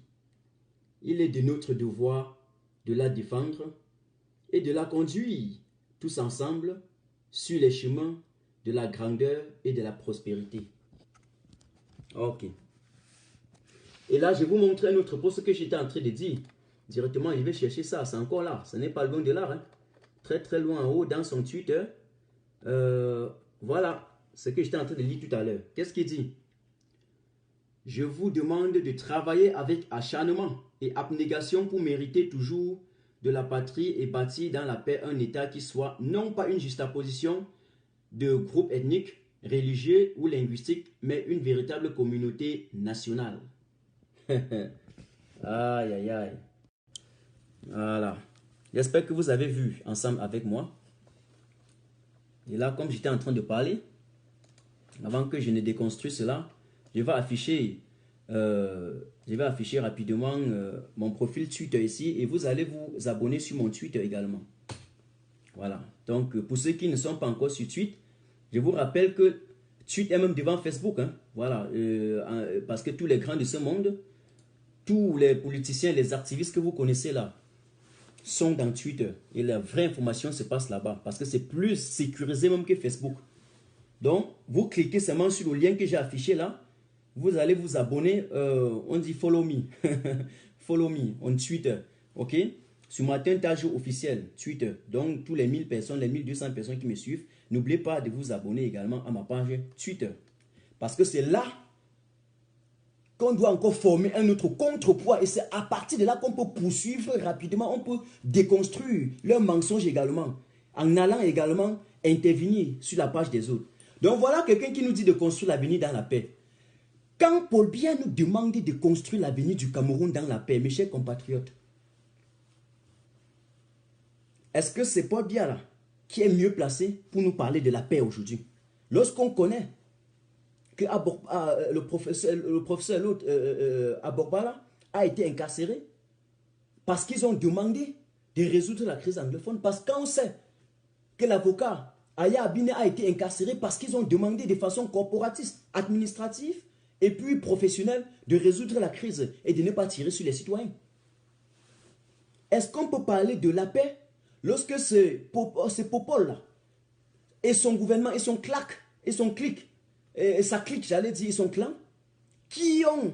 Il est de notre devoir de la défendre et de la conduire tous ensemble sur les chemins de la grandeur et de la prospérité. Ok. Et là, je vais vous montrer un autre post que j'étais en train de dire. Directement, il va chercher ça. C'est encore là. Ce n'est pas loin de là. Hein. Très, très loin en haut dans son Twitter. Voilà ce que j'étais en train de lire tout à l'heure. Qu'est-ce qu'il dit? Je vous demande de travailler avec acharnement et abnégation pour mériter toujours de la patrie et bâtir dans la paix un État qui soit non pas une juxtaposition de groupes ethniques, religieux ou linguistiques, mais une véritable communauté nationale. Aïe, aïe, aïe. Voilà. J'espère que vous avez vu ensemble avec moi. Et là, comme j'étais en train de parler, avant que je ne déconstruise cela, je vais afficher rapidement mon profil Twitter ici et vous allez vous abonner sur mon Twitter également. Voilà. Donc, pour ceux qui ne sont pas encore sur Twitter, je vous rappelle que Twitter est même devant Facebook. Hein. Voilà. Parce que tous les grands de ce monde, tous les politiciens, les activistes que vous connaissez là, sont dans Twitter. Et la vraie information se passe là-bas. Parce que c'est plus sécurisé même que Facebook. Donc, vous cliquez seulement sur le lien que j'ai affiché là. Vous allez vous abonner. On dit follow me. Follow me on Twitter. OK? Sur ma page officielle Twitter. Donc, tous les 1000 personnes, les 1200 personnes qui me suivent, n'oubliez pas de vous abonner également à ma page Twitter. Parce que c'est là qu'on doit encore former un autre contrepoids. Et c'est à partir de là qu'on peut poursuivre rapidement, on peut déconstruire leurs mensonges également, en allant également intervenir sur la page des autres. Donc voilà quelqu'un qui nous dit de construire l'avenir dans la paix. Quand Paul Biya nous demande de construire l'avenir du Cameroun dans la paix, mes chers compatriotes, est-ce que c'est Paul Biya là qui est mieux placé pour nous parler de la paix aujourd'hui? Lorsqu'on connaît que le professeur Aborbala a été incarcéré parce qu'ils ont demandé de résoudre la crise anglophone, parce qu'on sait que l'avocat Aya Abine a été incarcéré parce qu'ils ont demandé de façon corporatiste, administrative et puis professionnelle de résoudre la crise et de ne pas tirer sur les citoyens. Est-ce qu'on peut parler de la paix lorsque ce Popol-là et son gouvernement et son claque et son clique et sa clique, j'allais dire, et son clan, qui ont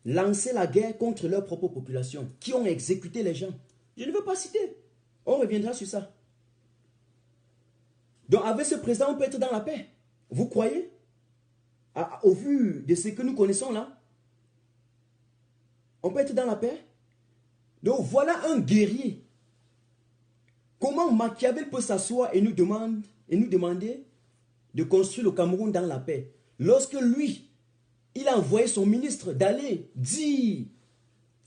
lancé la guerre contre leur propre population, qui ont exécuté les gens? Je ne veux pas citer. On reviendra sur ça. Donc avec ce président, on peut être dans la paix. Vous croyez? Au vu de ce que nous connaissons là, on peut être dans la paix? Donc voilà un guerrier. Comment Machiavel peut s'asseoir et nous demander de construire le Cameroun dans la paix, lorsque lui, il a envoyé son ministre d'aller dire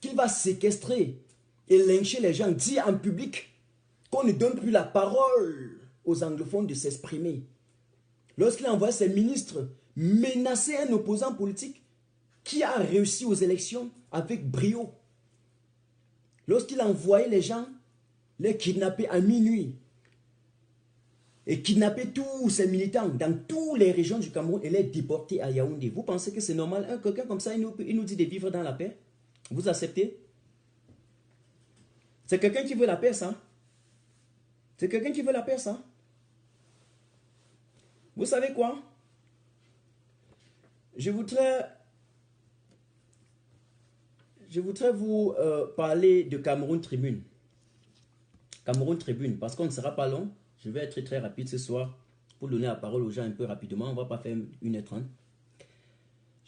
qu'il va séquestrer et lyncher les gens, dire en public qu'on ne donne plus la parole aux anglophones de s'exprimer. Lorsqu'il a envoyé ses ministres menacer un opposant politique qui a réussi aux élections avec brio. Lorsqu'il a envoyé les gens les kidnapper à minuit et kidnapper tous ces militants dans toutes les régions du Cameroun et les déporter à Yaoundé. Vous pensez que c'est normal? Quelqu'un comme ça, il nous dit de vivre dans la paix? Vous acceptez? C'est quelqu'un qui veut la paix, ça? C'est quelqu'un qui veut la paix, ça? Vous savez quoi? Je voudrais vous parler de Cameroun Tribune. Cameroun Tribune, parce qu'on ne sera pas long. Je vais être très rapide ce soir pour donner la parole aux gens un peu rapidement. On ne va pas faire 1h30.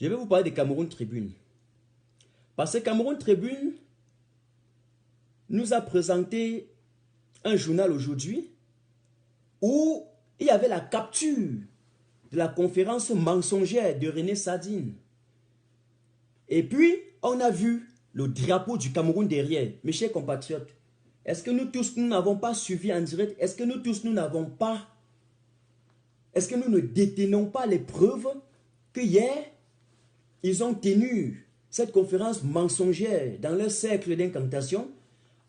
Je vais vous parler de Cameroun Tribune. Parce que Cameroun Tribune nous a présenté un journal aujourd'hui où il y avait la capture de la conférence mensongère de René Sardine. Et puis, on a vu le drapeau du Cameroun derrière. Mes chers compatriotes, est-ce que nous tous, nous n'avons pas suivi en direct? Est-ce que nous tous, nous n'avons pas... Est-ce que nous ne détenons pas les preuves que hier, ils ont tenu cette conférence mensongère dans leur cercle d'incantation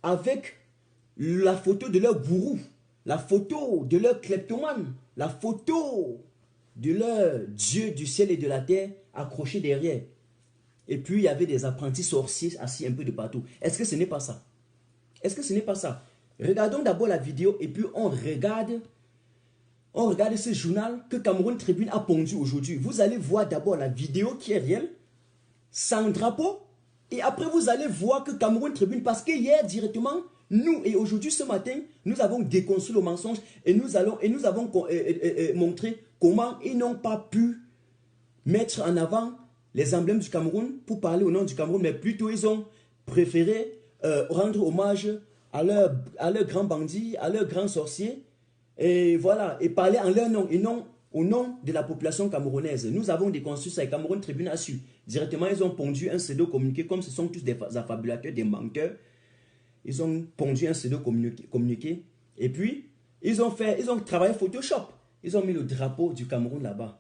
avec la photo de leur gourou, la photo de leur kleptomane, la photo de leur Dieu du ciel et de la terre accroché derrière. Et puis, il y avait des apprentis sorciers assis un peu de partout. Est-ce que ce n'est pas ça? Est-ce que ce n'est pas ça? Regardons d'abord la vidéo et puis on regarde ce journal que Cameroun Tribune a pondu aujourd'hui. Vous allez voir d'abord la vidéo qui est réelle, sans drapeau, et après vous allez voir que Cameroun Tribune, parce que hier directement, nous et aujourd'hui ce matin, nous avons déconstruit le mensonge et nous avons montré comment ils n'ont pas pu mettre en avant les emblèmes du Cameroun pour parler au nom du Cameroun, mais plutôt ils ont préféré rendre hommage à leurs grands bandits, à leurs grands sorciers, et voilà, et parler en leur nom, et non au nom de la population camerounaise. Nous avons déconstruit ça et Cameroun Tribune a su. Directement, ils ont pondu un pseudo-communiqué, comme ce sont tous des affabulateurs, des menteurs. Ils ont pondu un pseudo-communiqué, et puis, ils ont travaillé Photoshop. Ils ont mis le drapeau du Cameroun là-bas.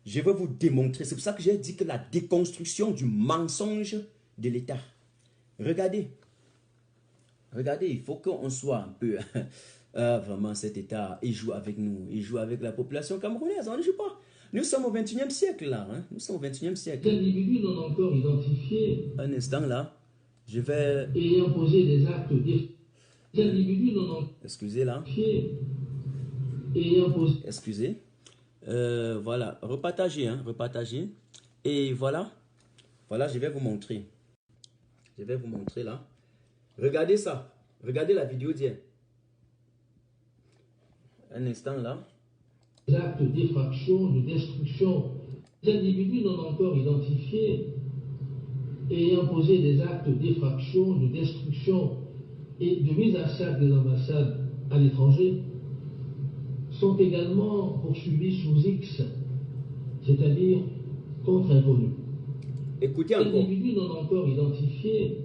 Je vais vous démontrer. C'est pour ça que j'ai dit que la déconstruction du mensonge de l'État. Regardez. Regardez, il faut qu'on soit un peu... vraiment, cet État, il joue avec nous. Il joue avec la population camerounaise. On ne joue pas. Nous sommes au 21e siècle, là. Hein? Nous sommes au 21e siècle. Les individus non encore identifiés. Un instant, là. Je vais... Ayant posé des actes... Les individus non encore... Excusez, là. Ayant posé... Excusez. Voilà. Repartagez, hein. Repartagez. Et voilà. Voilà, je vais vous montrer. Je vais vous montrer, là. Regardez ça. Regardez la vidéo d'hier. Un instant là. Des actes d'effraction, de destruction. individus non encore identifiés ayant posé des actes d'effraction, de destruction et de mise à sac des ambassades à l'étranger sont également poursuivis sous X, c'est-à-dire contre inconnu. Écoutez encore. Individus non encore identifiés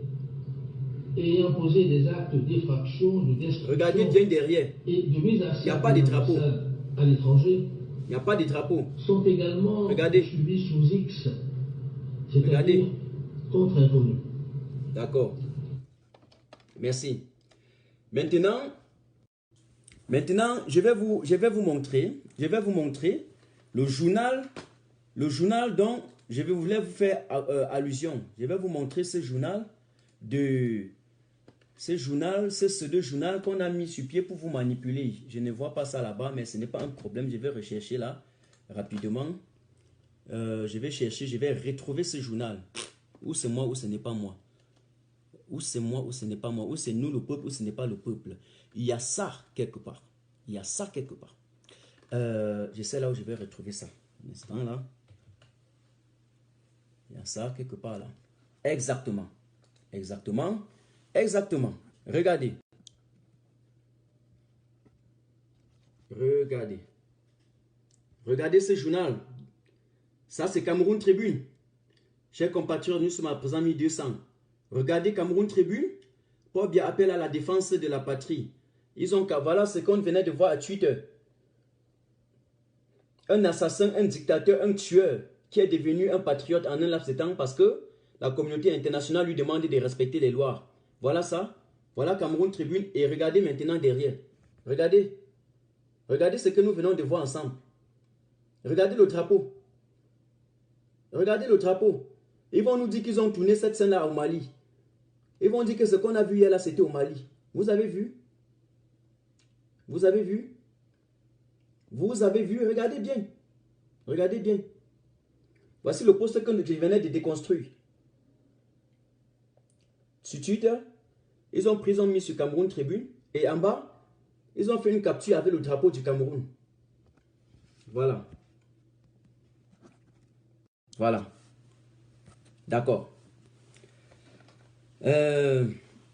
ayant posé des actes d'effraction, de destruction. Regardez bien derrière. Et de mise à sac il n'y a pas de drapeau à l'étranger. Il n'y a pas de drapeau. Sont également poursuivis sous X, c'est-à-dire contre inconnu. D'accord. Merci. Maintenant, je vais vous montrer le journal dont je voulais vous faire allusion. Je vais vous montrer ce journal c'est ce deux journal qu'on a mis sur pied pour vous manipuler. Je ne vois pas ça là-bas, mais ce n'est pas un problème. Je vais rechercher là rapidement. Je vais chercher, je vais retrouver ce journal. Ou c'est moi ou ce n'est pas moi. Ou c'est moi ou ce n'est pas moi. Ou c'est nous le peuple ou ce n'est pas le peuple. Il y a ça quelque part. Il y a ça quelque part. Je sais là où je vais retrouver ça. Un instant là. Il y a ça quelque part là. Exactement. Exactement. Exactement. Regardez. Regardez. Regardez ce journal. Ça, c'est Cameroun Tribune. Chers compatriotes, nous sommes à présent 1200. Regardez Cameroun Tribune. Pour bien appel à la défense de la patrie. Ils ont voilà ce qu'on venait de voir à Twitter. Un assassin, un dictateur, un tueur qui est devenu un patriote en un laps de temps parce que la communauté internationale lui demande de respecter les lois. Voilà ça. Voilà Cameroun Tribune. Et regardez maintenant derrière. Regardez. Regardez ce que nous venons de voir ensemble. Regardez le drapeau. Regardez le drapeau. Ils vont nous dire qu'ils ont tourné cette scène-là au Mali. Ils vont dire que ce qu'on a vu hier là, c'était au Mali. Vous avez vu? Vous avez vu? Vous avez vu? Regardez bien. Regardez bien. Voici le poste que je venais de déconstruire. Sur Twitter, ils ont mis sur Cameroun Tribune. Et en bas, ils ont fait une capture avec le drapeau du Cameroun. Voilà. Voilà. D'accord.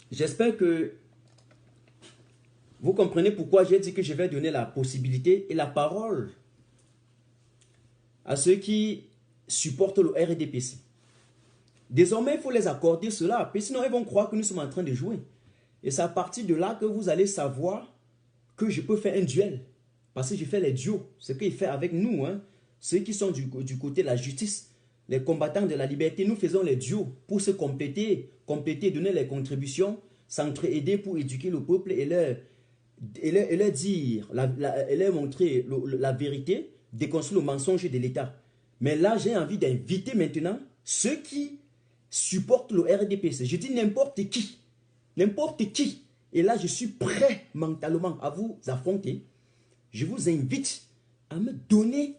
J'espère que vous comprenez pourquoi j'ai dit que je vais donner la possibilité et la parole à ceux qui supportent le RDPC. Désormais, il faut les accorder cela, sinon ils vont croire que nous sommes en train de jouer. Et c'est à partir de là que vous allez savoir que je peux faire un duel. Parce que je fais les duos, ce qu'il fait avec nous, hein. Ceux qui sont du côté de la justice, les combattants de la liberté, nous faisons les duos pour se compléter, donner les contributions, s'entraider pour éduquer le peuple et leur dire, et leur montrer la vérité, déconstruire le mensonge de l'État. Mais là, j'ai envie d'inviter maintenant ceux qui supportent le RDPC. Je dis n'importe qui. N'importe qui. Et là, je suis prêt mentalement à vous affronter. Je vous invite à me donner,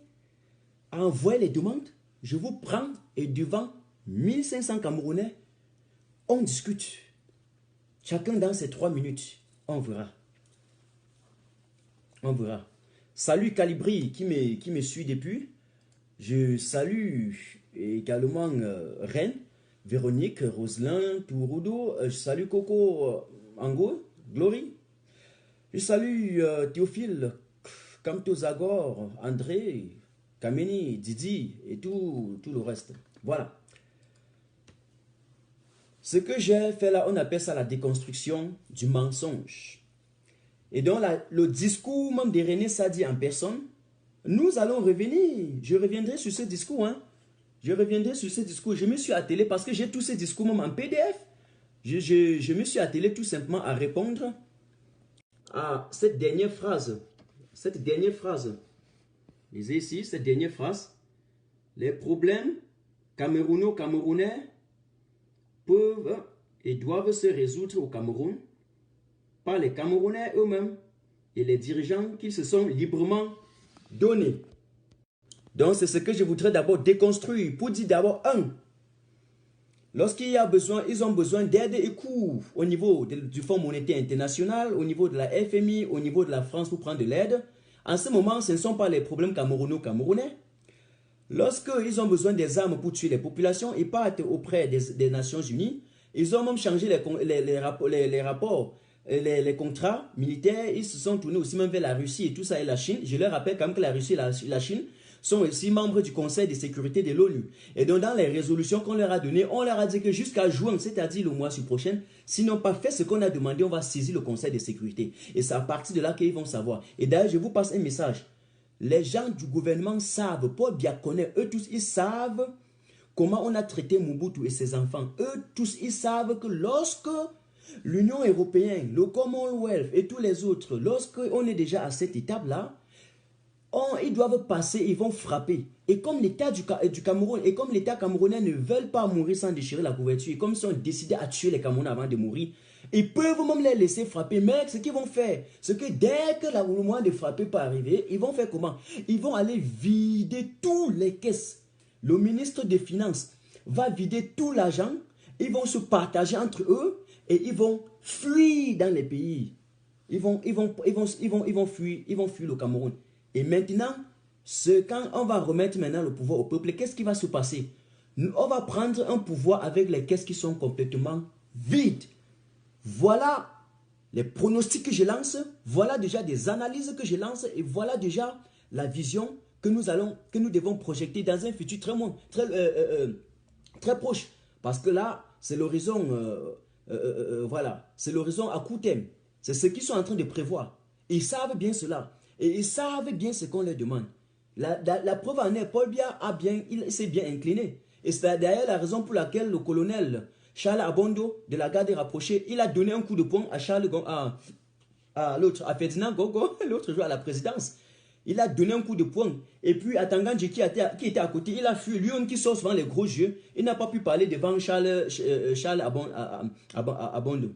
à envoyer les demandes. Je vous prends et devant 1500 Camerounais, on discute. Chacun dans ses 3 minutes. On verra. On verra. Salut Calibri qui me suit depuis. Je salue également Reine, Véronique, Roselin, Touroudo. Je salue Coco Ango, Glory. Je salue Théophile, Kamto Zagor, André, Kameni, Didi et tout le reste. Voilà. Ce que j'ai fait là, on appelle ça la déconstruction du mensonge. Et donc le discours même de René Sadi en personne, nous allons revenir. Je reviendrai sur ce discours. Hein. Je reviendrai sur ce discours. Je me suis attelé parce que j'ai tous ces discours même en PDF. Je me suis attelé tout simplement à répondre à cette dernière phrase. Cette dernière phrase. Lisez ici cette dernière phrase. Les problèmes camerounais peuvent et doivent se résoudre au Cameroun par les Camerounais eux-mêmes et les dirigeants qui se sont librement donnés. Donc c'est ce que je voudrais d'abord déconstruire pour dire d'abord lorsqu'il y a besoin, ils ont besoin d'aide et cours au niveau du Fonds monétaire international, au niveau de la FMI, au niveau de la France pour prendre de l'aide. En ce moment, ce ne sont pas les problèmes camerounais. Lorsqu'ils ont besoin des armes pour tuer les populations, ils partent auprès des Nations Unies. Ils ont même changé les rapports, les contrats militaires. Ils se sont tournés aussi même vers la Russie et tout ça et la Chine. Je leur rappelle quand même que la Russie et la Chine sont aussi membres du Conseil de sécurité de l'ONU. Et donc dans les résolutions qu'on leur a données, on leur a dit que jusqu'à juin, c'est-à-dire le mois prochain, s'ils n'ont pas fait ce qu'on a demandé, on va saisir le Conseil de sécurité. Et c'est à partir de là qu'ils vont savoir. Et d'ailleurs, je vous passe un message. Les gens du gouvernement savent, Paul Biakoné, eux tous, ils savent comment on a traité Mobutu et ses enfants. Eux tous, ils savent que lorsque l'Union européenne, le Commonwealth et tous les autres, lorsqu'on est déjà à cette étape-là, ils doivent passer, ils vont frapper. Et comme l'État du Cameroun, et comme l'État camerounais ne veulent pas mourir sans déchirer la couverture, et comme ils ont décidé à tuer les Camerounais avant de mourir, ils peuvent même les laisser frapper. Mais ce qu'ils vont faire, c'est que dès que le moment de frapper peut arriver, ils vont faire comment? Ils vont aller vider tous les caisses. Le ministre des Finances va vider tout l'argent. Ils vont se partager entre eux et ils vont fuir dans les pays. Ils vont fuir le Cameroun. Et maintenant, quand on va remettre maintenant le pouvoir au peuple, qu'est-ce qui va se passer? On va prendre un pouvoir avec les caisses qui sont complètement vides. Voilà les pronostics que je lance, voilà déjà des analyses que je lance et voilà déjà la vision que nous devons projeter dans un futur très proche. Parce que là, c'est l'horizon, voilà, c'est l'horizon à court terme. C'est ce qu'ils sont en train de prévoir. Ils savent bien cela. Et ils savent bien ce qu'on leur demande. La preuve en est, Paul Biya s'est bien incliné. Et c'est d'ailleurs la raison pour laquelle le colonel Charles Abondo de la garde rapprochée, il a donné un coup de poing à l'autre, à Ferdinand Gogo, l'autre joueur à la présidence. Il a donné un coup de poing. Et puis à Tangandji qui était à côté, il a fui. Lui qui sort souvent les gros yeux, il n'a pas pu parler devant Charles Abondo.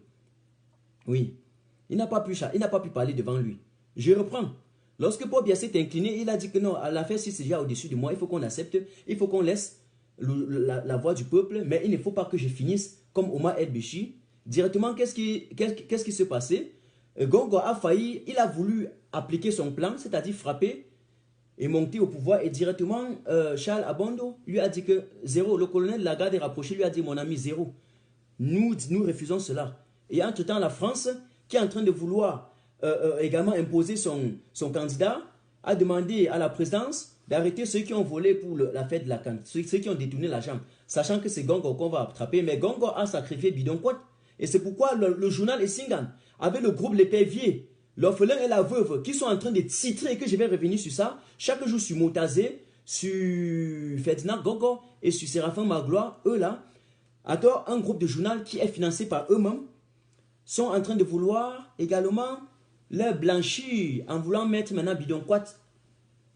Oui, il n'a pas pu parler devant lui. Je reprends. Lorsque Paul Biya s'est incliné, il a dit que non, l'affaire si c'est déjà au-dessus de moi, il faut qu'on accepte, il faut qu'on laisse la voix du peuple, mais il ne faut pas que je finisse comme Omar El-Béchi. Directement, qu'est-ce qui s'est passé? Gongo a failli, il a voulu appliquer son plan, c'est-à-dire frapper et monter au pouvoir. Et directement, Charles Abondo lui a dit que zéro. Le colonel de la garde rapprochée lui a dit, mon ami, zéro. Nous refusons cela. Et entre-temps, la France, qui est en train de vouloir également imposer son candidat, a demandé à la présidence d'arrêter ceux qui ont volé pour la fête de la canne, ceux qui ont détourné l'argent, sachant que c'est Gongo qu'on va attraper. Mais Gongo a sacrifié Bidonkwot. Et c'est pourquoi le journal Essingan, avec le groupe L'Épervier, l'orphelin et la veuve, qui sont en train de titrer, que je vais revenir sur ça, chaque jour sur Motazé, sur Ferdinand Gongo et sur Séraphin Magloire, eux là, alors un groupe de journal qui est financé par eux-mêmes, sont en train de vouloir également leur blanchir en voulant mettre maintenant Bidonkwot,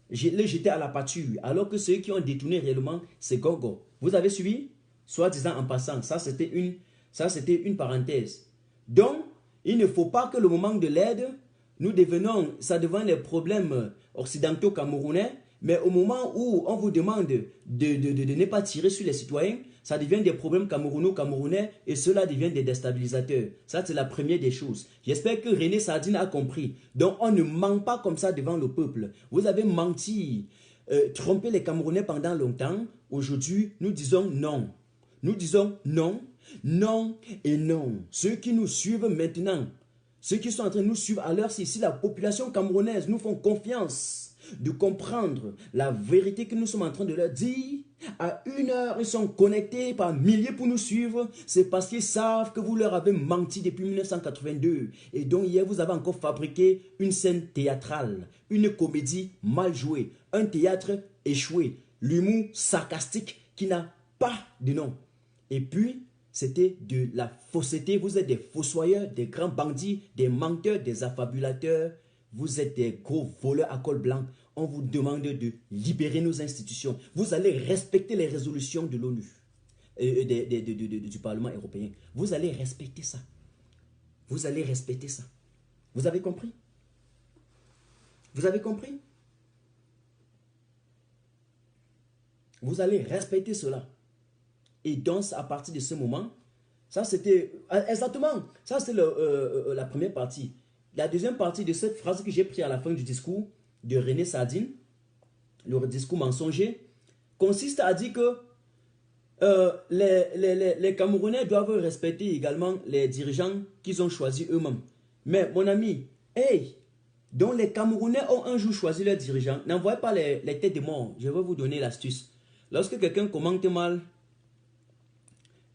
les jeter à la pâture, alors que ceux qui ont détourné réellement, c'est Gogo. Vous avez suivi? Soit disant en passant, ça c'était une parenthèse. Donc, il ne faut pas que le moment de l'aide, ça devient les problèmes occidentaux camerounais, mais au moment où on vous demande de ne pas tirer sur les citoyens, ça devient des problèmes camerounais et cela devient des déstabilisateurs. Ça, c'est la première des choses. J'espère que René Sardine a compris. Donc, on ne ment pas comme ça devant le peuple. Vous avez menti, trompé les Camerounais pendant longtemps. Aujourd'hui, nous disons non. Nous disons non, non et non. Ceux qui nous suivent maintenant, ceux qui sont en train de nous suivre à l'heure, si la population camerounaise nous font confiance de comprendre la vérité que nous sommes en train de leur dire, à 1 heure, ils sont connectés par milliers pour nous suivre. C'est parce qu'ils savent que vous leur avez menti depuis 1982. Et donc hier, vous avez encore fabriqué une scène théâtrale, une comédie mal jouée, un théâtre échoué, l'humour sarcastique qui n'a pas de nom. Et puis, c'était de la fausseté. Vous êtes des fossoyeurs, des grands bandits, des menteurs, des affabulateurs. Vous êtes des gros voleurs à col blanc. On vous demande de libérer nos institutions. Vous allez respecter les résolutions de l'ONU, du Parlement européen. Vous allez respecter ça. Vous allez respecter ça. Vous avez compris? Vous avez compris? Vous allez respecter cela. Et donc, à partir de ce moment, ça c'était exactement, ça c'est la première partie. La deuxième partie de cette phrase que j'ai prise à la fin du discours de René Sardine, le discours mensonger, consiste à dire que les Camerounais doivent respecter également les dirigeants qu'ils ont choisis eux-mêmes. Mais mon ami, hey, donc les Camerounais ont un jour choisi leurs dirigeants. N'envoyez pas les têtes de mort. Je vais vous donner l'astuce. Lorsque quelqu'un commente mal,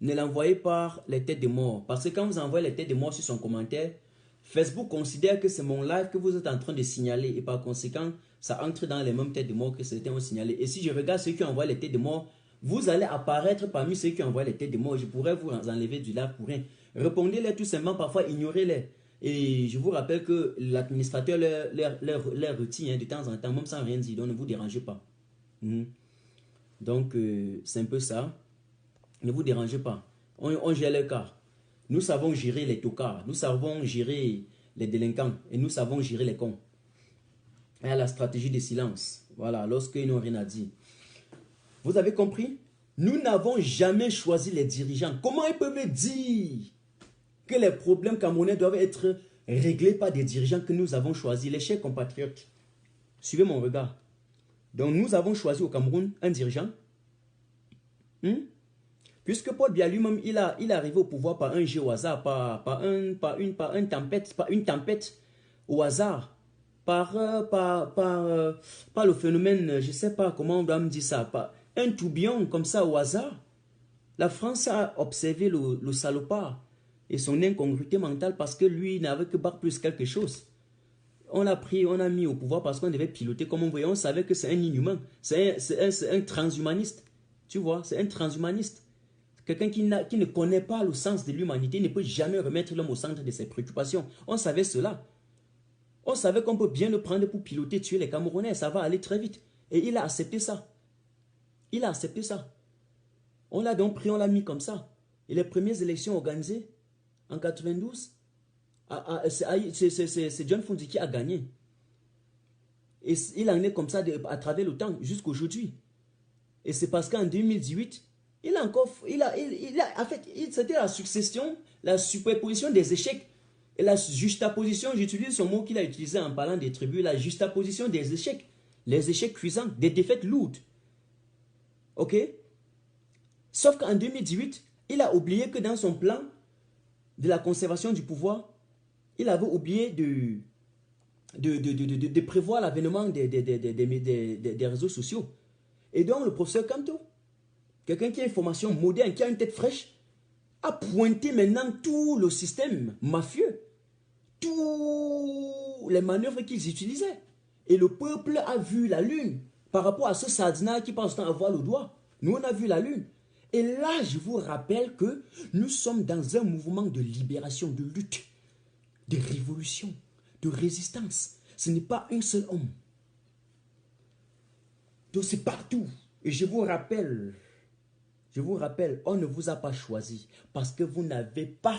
ne l'envoyez pas les têtes de mort. Parce que quand vous envoyez les têtes de mort sur son commentaire, Facebook considère que c'est mon live que vous êtes en train de signaler. Et par conséquent, ça entre dans les mêmes têtes de mort que certains ont signalé. Et si je regarde ceux qui envoient les têtes de mort, vous allez apparaître parmi ceux qui envoient les têtes de mort. Je pourrais vous enlever du live pour rien. Répondez-les tout simplement, parfois ignorez-les. Et je vous rappelle que l'administrateur leur retire de temps en temps, même sans rien dire. Donc ne vous dérangez pas. Donc c'est un peu ça. Ne vous dérangez pas. On gère le cas. Nous savons gérer les tocards. Nous savons gérer les délinquants. Et nous savons gérer les cons. Et la stratégie de silence. Voilà, lorsqu'ils n'ont rien à dire. Vous avez compris? Nous n'avons jamais choisi les dirigeants. Comment ils peuvent dire que les problèmes camerounais doivent être réglés par des dirigeants que nous avons choisis? Les chers compatriotes, suivez mon regard. Donc nous avons choisi au Cameroun un dirigeant. Puisque Paul Biya lui-même, il est arrivé au pouvoir par un jeu au hasard, par une tempête au hasard, par le phénomène, je ne sais pas comment on doit me dire ça, par un tourbillon comme ça au hasard. La France a observé le salopard et son incongruité mentale parce que lui n'avait que bac plus quelque chose. On l'a pris, on l'a mis au pouvoir parce qu'on devait piloter comme on voyait. On savait que c'est un inhumain, c'est un transhumaniste. Tu vois, c'est un transhumaniste. Quelqu'un qui ne connaît pas le sens de l'humanité ne peut jamais remettre l'homme au centre de ses préoccupations. On savait cela. On savait qu'on peut bien le prendre pour piloter, tuer les Camerounais. Ça va aller très vite. Et il a accepté ça. Il a accepté ça. On l'a donc pris, on l'a mis comme ça. Et les premières élections organisées en 92, c'est John Fundi qui a gagné. Et il en est comme ça à travers le temps jusqu'à aujourd'hui. Et c'est parce qu'en 2018, en fait, c'était la succession, la superposition des échecs. Et la juxtaposition, j'utilise ce mot qu'il a utilisé en parlant des tribus, la juxtaposition des échecs. Les échecs cuisants, des défaites lourdes. Ok? Sauf qu'en 2018, il a oublié que dans son plan de la conservation du pouvoir, il avait oublié de prévoir l'avènement des réseaux sociaux. Et donc le professeur Kanto, quelqu'un qui a une formation moderne, qui a une tête fraîche, a pointé maintenant tout le système mafieux, toutes les manœuvres qu'ils utilisaient. Et le peuple a vu la lune par rapport à ce Sadina qui passe temps à voir le doigt. Nous, on a vu la lune. Et là, je vous rappelle que nous sommes dans un mouvement de libération, de lutte, de révolution, de résistance. Ce n'est pas un seul homme. Donc c'est partout. Et je vous rappelle, on ne vous a pas choisi parce que vous n'avez pas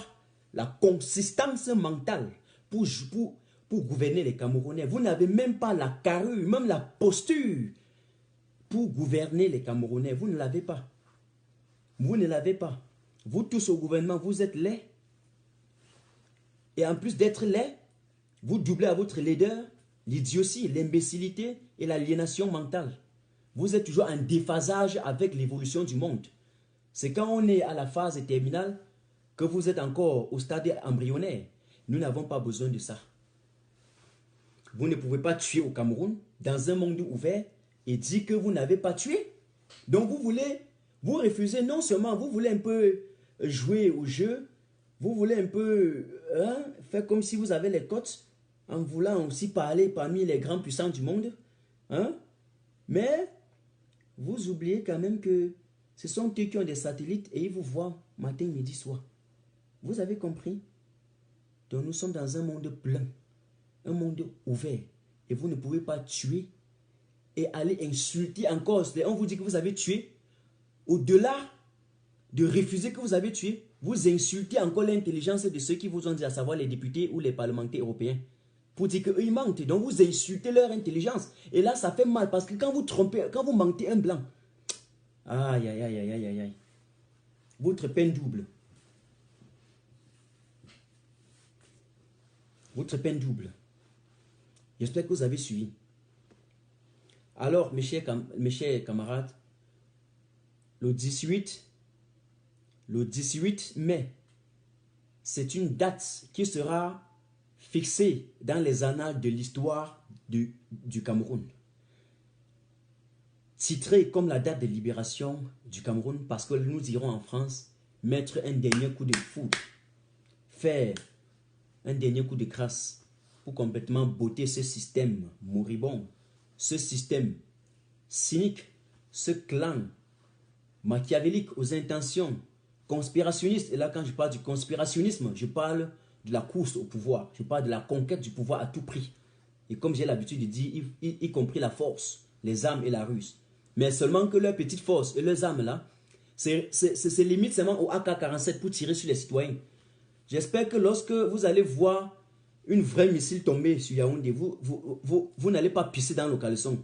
la consistance mentale pour gouverner les Camerounais. Vous n'avez même pas la carrure, même la posture pour gouverner les Camerounais. Vous ne l'avez pas. Vous ne l'avez pas. Vous tous au gouvernement, vous êtes laids. Et en plus d'être laids, vous doublez à votre leader l'idiotie, l'imbécilité et l'aliénation mentale. Vous êtes toujours en déphasage avec l'évolution du monde. C'est quand on est à la phase terminale que vous êtes encore au stade embryonnaire. Nous n'avons pas besoin de ça. Vous ne pouvez pas tuer au Cameroun dans un monde ouvert et dire que vous n'avez pas tué. Donc vous refusez non seulement, vous voulez un peu jouer au jeu, vous voulez un peu faire comme si vous avez les cotes en voulant aussi parler parmi les grands puissants du monde. Mais vous oubliez quand même que ce sont eux qui ont des satellites et ils vous voient matin, midi, soir. Vous avez compris? Donc nous sommes dans un monde plein, un monde ouvert. Et vous ne pouvez pas tuer et aller insulter encore. On vous dit que vous avez tué. Au-delà de refuser que vous avez tué, vous insultez encore l'intelligence de ceux qui vous ont dit, à savoir les députés ou les parlementaires européens. Pour dire qu'eux, ils mentent. Donc vous insultez leur intelligence. Et là, ça fait mal parce que quand vous trompez, quand vous mentez un blanc, aïe, aïe, aïe, aïe, aïe, aïe. Votre peine double. Votre peine double. J'espère que vous avez suivi. Alors, mes chers camarades, le 18 mai, c'est une date qui sera fixée dans les annales de l'histoire du Cameroun. Titré comme la date de libération du Cameroun, parce que nous irons en France mettre un dernier coup de foudre, faire un dernier coup de grâce pour complètement botter ce système moribond, ce système cynique, ce clan machiavélique aux intentions conspirationnistes. Et là, quand je parle du conspirationnisme, je parle de la course au pouvoir, je parle de la conquête du pouvoir à tout prix. Et comme j'ai l'habitude de dire, y compris la force, les armes et la ruse. Mais seulement que leurs petites forces et leurs armes là, c'est limite seulement au AK-47 pour tirer sur les citoyens. J'espère que lorsque vous allez voir une vraie missile tomber sur Yaoundé, vous n'allez pas pisser dans le caleçon.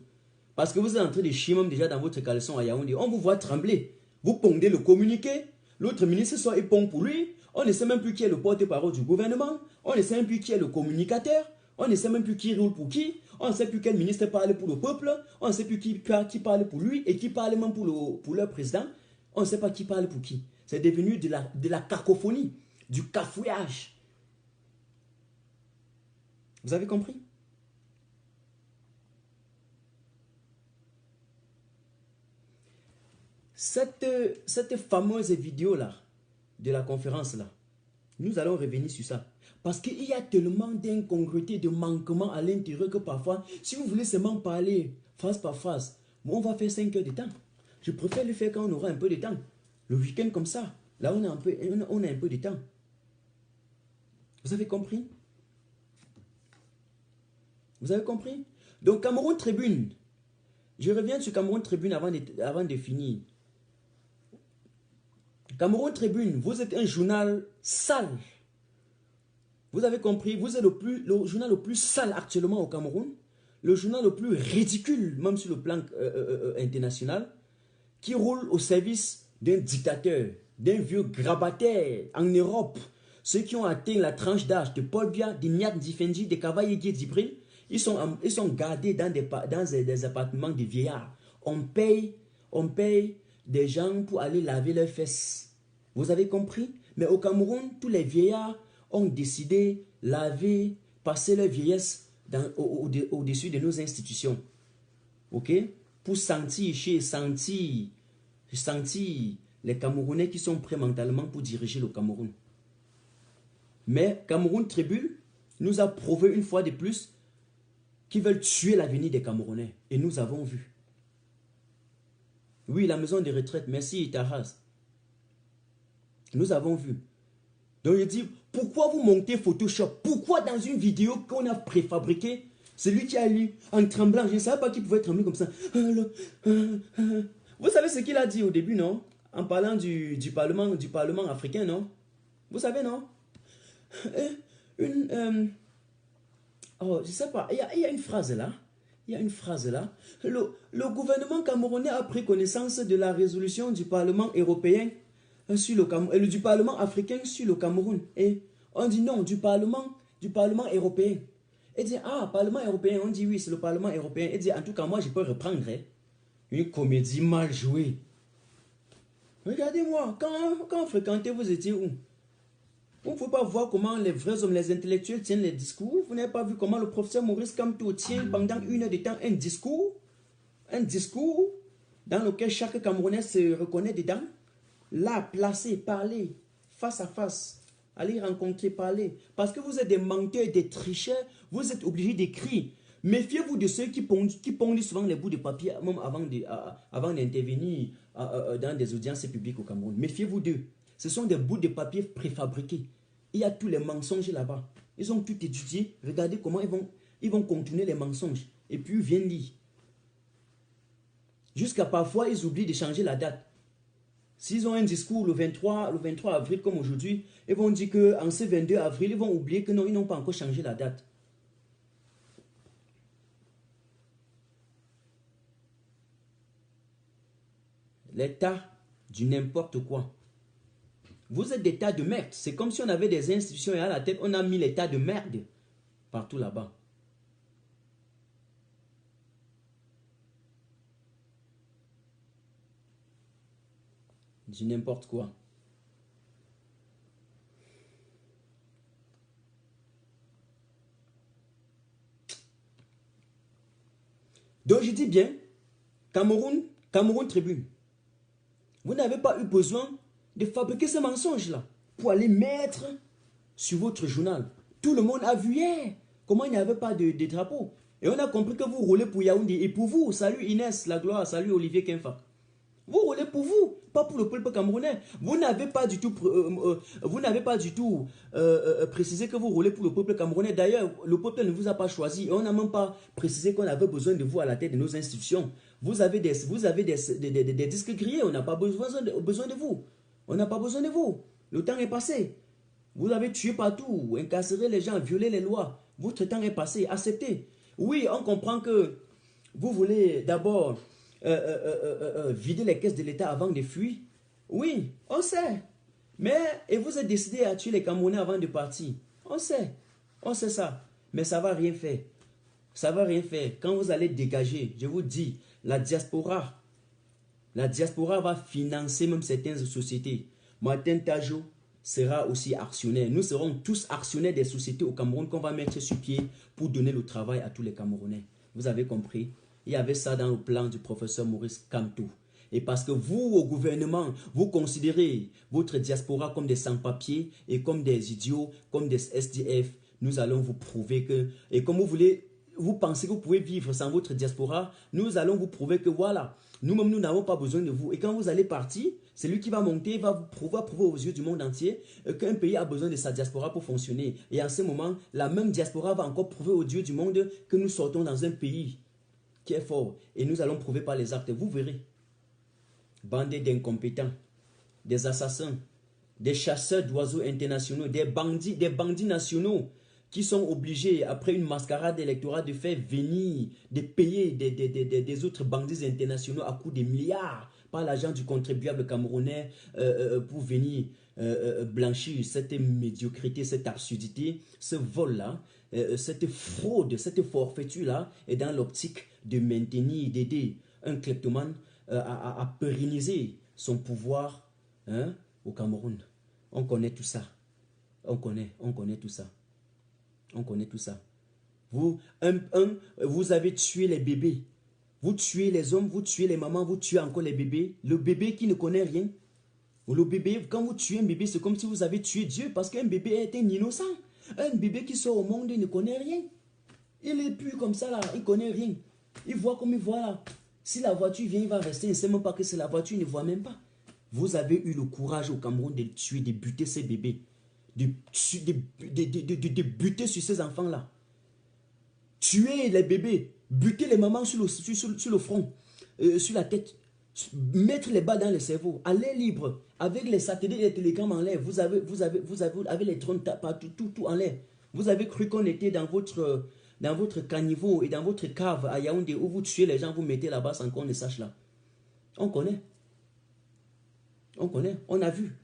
Parce que vous êtes en train de chier même déjà dans votre caleçon à Yaoundé. On vous voit trembler. Vous pondez le communiqué. L'autre ministre soit épong pour lui. On ne sait même plus qui est le porte-parole du gouvernement. On ne sait même plus qui est le communicateur. On ne sait même plus qui roule pour qui. On ne sait plus quel ministre parle pour le peuple. On ne sait plus qui parle pour lui et qui parle même pour leur président. On ne sait pas qui parle pour qui. C'est devenu de la cacophonie, du cafouillage. Vous avez compris? Cette fameuse vidéo-là, de la conférence-là, nous allons revenir sur ça. Parce qu'il y a tellement d'incongruités, de manquements à l'intérieur que parfois, si vous voulez seulement parler phrase par phrase, on va faire 5 heures de temps. Je préfère le faire quand on aura un peu de temps. Le week-end comme ça, là on a un peu de temps. Vous avez compris? Vous avez compris? Donc Cameroun Tribune, je reviens sur Cameroun Tribune avant de finir. Cameroun Tribune, vous êtes un journal sale. Vous avez compris, vous êtes le journal le plus sale actuellement au Cameroun, le journal le plus ridicule, même sur le plan international, qui roule au service d'un dictateur, d'un vieux grabataire en Europe. Ceux qui ont atteint la tranche d'âge de Paul Biya, de Niat Ndifendi, de Kavaye Dibril, ils sont gardés dans des appartements de vieillards. On paye des gens pour aller laver leurs fesses. Vous avez compris? Mais au Cameroun, tous les vieillards ont décidé laver, passer leur vieillesse au-dessus de nos institutions. Ok? Pour sentir les Camerounais qui sont prêts mentalement pour diriger le Cameroun. Mais Cameroun Tribune nous a prouvé une fois de plus qu'ils veulent tuer l'avenir des Camerounais. Et nous avons vu. Oui, la maison de retraite, merci Itaras. Nous avons vu. Donc il dit, pourquoi vous montez Photoshop? Pourquoi dans une vidéo qu'on a préfabriquée, celui qui a lu en tremblant, je ne savais pas qu'il pouvait trembler comme ça. Vous savez ce qu'il a dit au début, non? En parlant du Parlement africain, non? Vous savez, non? Oh, je ne sais pas, il y a une phrase là. Il y a une phrase là. Le gouvernement camerounais a pris connaissance de la résolution du Parlement européen sur le Cameroun, et du Parlement africain sur le Cameroun. Et on dit non, du Parlement européen. Et dit, ah, Parlement européen, on dit oui, c'est le Parlement européen. Et dit, en tout cas, moi, je peux reprendre une comédie mal jouée. Regardez-moi, quand fréquentez, vous étiez où? Vous ne pouvez pas voir comment les vrais hommes, les intellectuels tiennent les discours. Vous n'avez pas vu comment le professeur Maurice Kamto tient pendant 1 heure de temps un discours dans lequel chaque Camerounais se reconnaît dedans. Là, placé, parler, face à face, aller rencontrer, parler. Parce que vous êtes des menteurs, des tricheurs, vous êtes obligés d'écrire. Méfiez-vous de ceux qui pondent souvent les bouts de papier, même avant d'intervenir dans des audiences publiques au Cameroun. Méfiez-vous d'eux. Ce sont des bouts de papier préfabriqués. Il y a tous les mensonges là-bas. Ils ont tout étudié. Regardez comment ils vont contourner les mensonges. Et puis ils viennent lire. Jusqu'à parfois, ils oublient de changer la date. S'ils ont un discours le 23 avril comme aujourd'hui, ils vont dire qu'en ce 22 avril, ils vont oublier que non, ils n'ont pas encore changé la date. L'état du n'importe quoi. Vous êtes des tas de merde. C'est comme si on avait des institutions et à la tête, on a mis les tas de merde partout là-bas. Du n'importe quoi. Donc je dis bien, Cameroun Tribune, vous n'avez pas eu besoin de fabriquer ces mensonges-là pour aller mettre sur votre journal. Tout le monde a vu hier comment il n'y avait pas de drapeau. Et on a compris que vous roulez pour Yaoundé et pour vous. Salut Inès, la gloire, salut Olivier Kenfa. Vous roulez pour vous, pas pour le peuple camerounais. Vous n'avez pas du tout, précisé que vous roulez pour le peuple camerounais. D'ailleurs, le peuple ne vous a pas choisi. Et on n'a même pas précisé qu'on avait besoin de vous à la tête de nos institutions. Vous avez des disques grillés. On n'a pas besoin de vous. On n'a pas besoin de vous. Le temps est passé. Vous avez tué partout, incarcéré les gens, violé les lois. Votre temps est passé. Acceptez. Oui, on comprend que vous voulez d'abord vider les caisses de l'État avant de fuir. Oui, on sait. Mais, et vous êtes décidé à tuer les Camerounais avant de partir. On sait ça. Mais ça ne va rien faire. Ça ne va rien faire. Quand vous allez dégager, je vous dis, la diaspora va financer même certaines sociétés. Martin Tajo sera aussi actionnaire. Nous serons tous actionnaires des sociétés au Cameroun qu'on va mettre sur pied pour donner le travail à tous les Camerounais. Vous avez compris? Il y avait ça dans le plan du professeur Maurice Kamto. Et parce que vous, au gouvernement, vous considérez votre diaspora comme des sans-papiers et comme des idiots, comme des SDF, nous allons vous prouver que, et comme vous pensez que vous pouvez vivre sans votre diaspora, nous allons vous prouver que voilà, nous-mêmes, nous n'avons pas besoin de vous. Et quand vous allez partir, c'est lui qui va monter, va prouver aux yeux du monde entier qu'un pays a besoin de sa diaspora pour fonctionner. Et en ce moment, la même diaspora va encore prouver aux yeux du monde que nous sortons dans un pays qui est fort. Et nous allons prouver par les actes. Vous verrez. Bandés d'incompétents, des assassins, des chasseurs d'oiseaux internationaux, des bandits nationaux qui sont obligés, après une mascarade électorale, de faire venir, de payer des autres bandits internationaux à coût de milliards par l'argent du contribuable camerounais pour venir blanchir cette médiocrité, cette absurdité, ce vol-là, cette fraude, cette forfaiture-là est dans l'optique de maintenir, d'aider un kleptomane à pérenniser son pouvoir au Cameroun. On connaît tout ça. On connaît tout ça. On connaît tout ça. Vous avez tué les bébés. Vous tuez les hommes, vous tuez les mamans, vous tuez encore les bébés. Le bébé qui ne connaît rien. Le bébé, quand vous tuez un bébé, c'est comme si vous avez tué Dieu parce qu'un bébé est un innocent. Un bébé qui sort au monde, il ne connaît rien. Il est plus comme ça là, il ne connaît rien. Il voit comme il voit là. Si la voiture vient, il va rester, il ne sait même pas que c'est la voiture, il ne voit même pas. Vous avez eu le courage au Cameroun de tuer, de buter ces bébés. De buter sur ces enfants-là. Tuer les bébés, buter les mamans sur le front, sur la tête, mettre les balles dans le cerveau, à l'air libre, avec les satellites et les télégrammes en l'air. Vous avez les drones partout, tout en l'air. Vous avez cru qu'on était dans votre caniveau et dans votre cave à Yaoundé où vous tuez les gens, vous mettez là-bas sans qu'on ne sache là. On connaît. On a vu.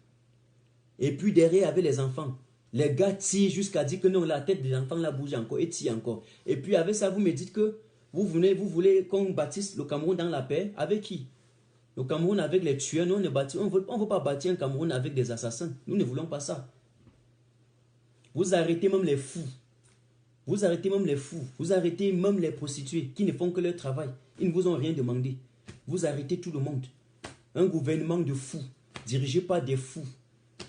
Et puis derrière, avec les enfants, les gars tirent jusqu'à dire que non, la tête des enfants là bouge encore et tire encore. Et puis avec ça, vous me dites que vous voulez qu'on bâtisse le Cameroun dans la paix. Avec qui? Le Cameroun avec les tueurs. Nous, on ne veut pas bâtir un Cameroun avec des assassins. Nous ne voulons pas ça. Vous arrêtez même les fous. Vous arrêtez même les prostituées qui ne font que leur travail. Ils ne vous ont rien demandé. Vous arrêtez tout le monde. Un gouvernement de fous, dirigé par des fous,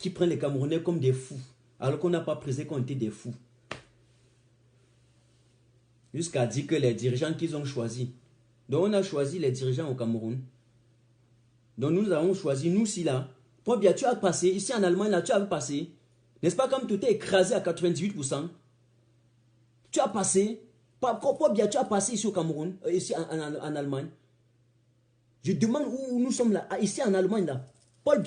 qui prennent les Camerounais comme des fous, alors qu'on n'a pas précisé qu'on était des fous. Jusqu'à dire que les dirigeants qu'ils ont choisis. Donc on a choisi les dirigeants au Cameroun. Donc nous avons choisi, nous si là. Paul Biya, tu as passé, ici en Allemagne, là, tu as passé. N'est-ce pas comme tu t'es écrasé à 98%? Tu as passé. Paul Biya, tu as passé ici au Cameroun, ici en Allemagne. Je demande où nous sommes là, ici en Allemagne là. Paul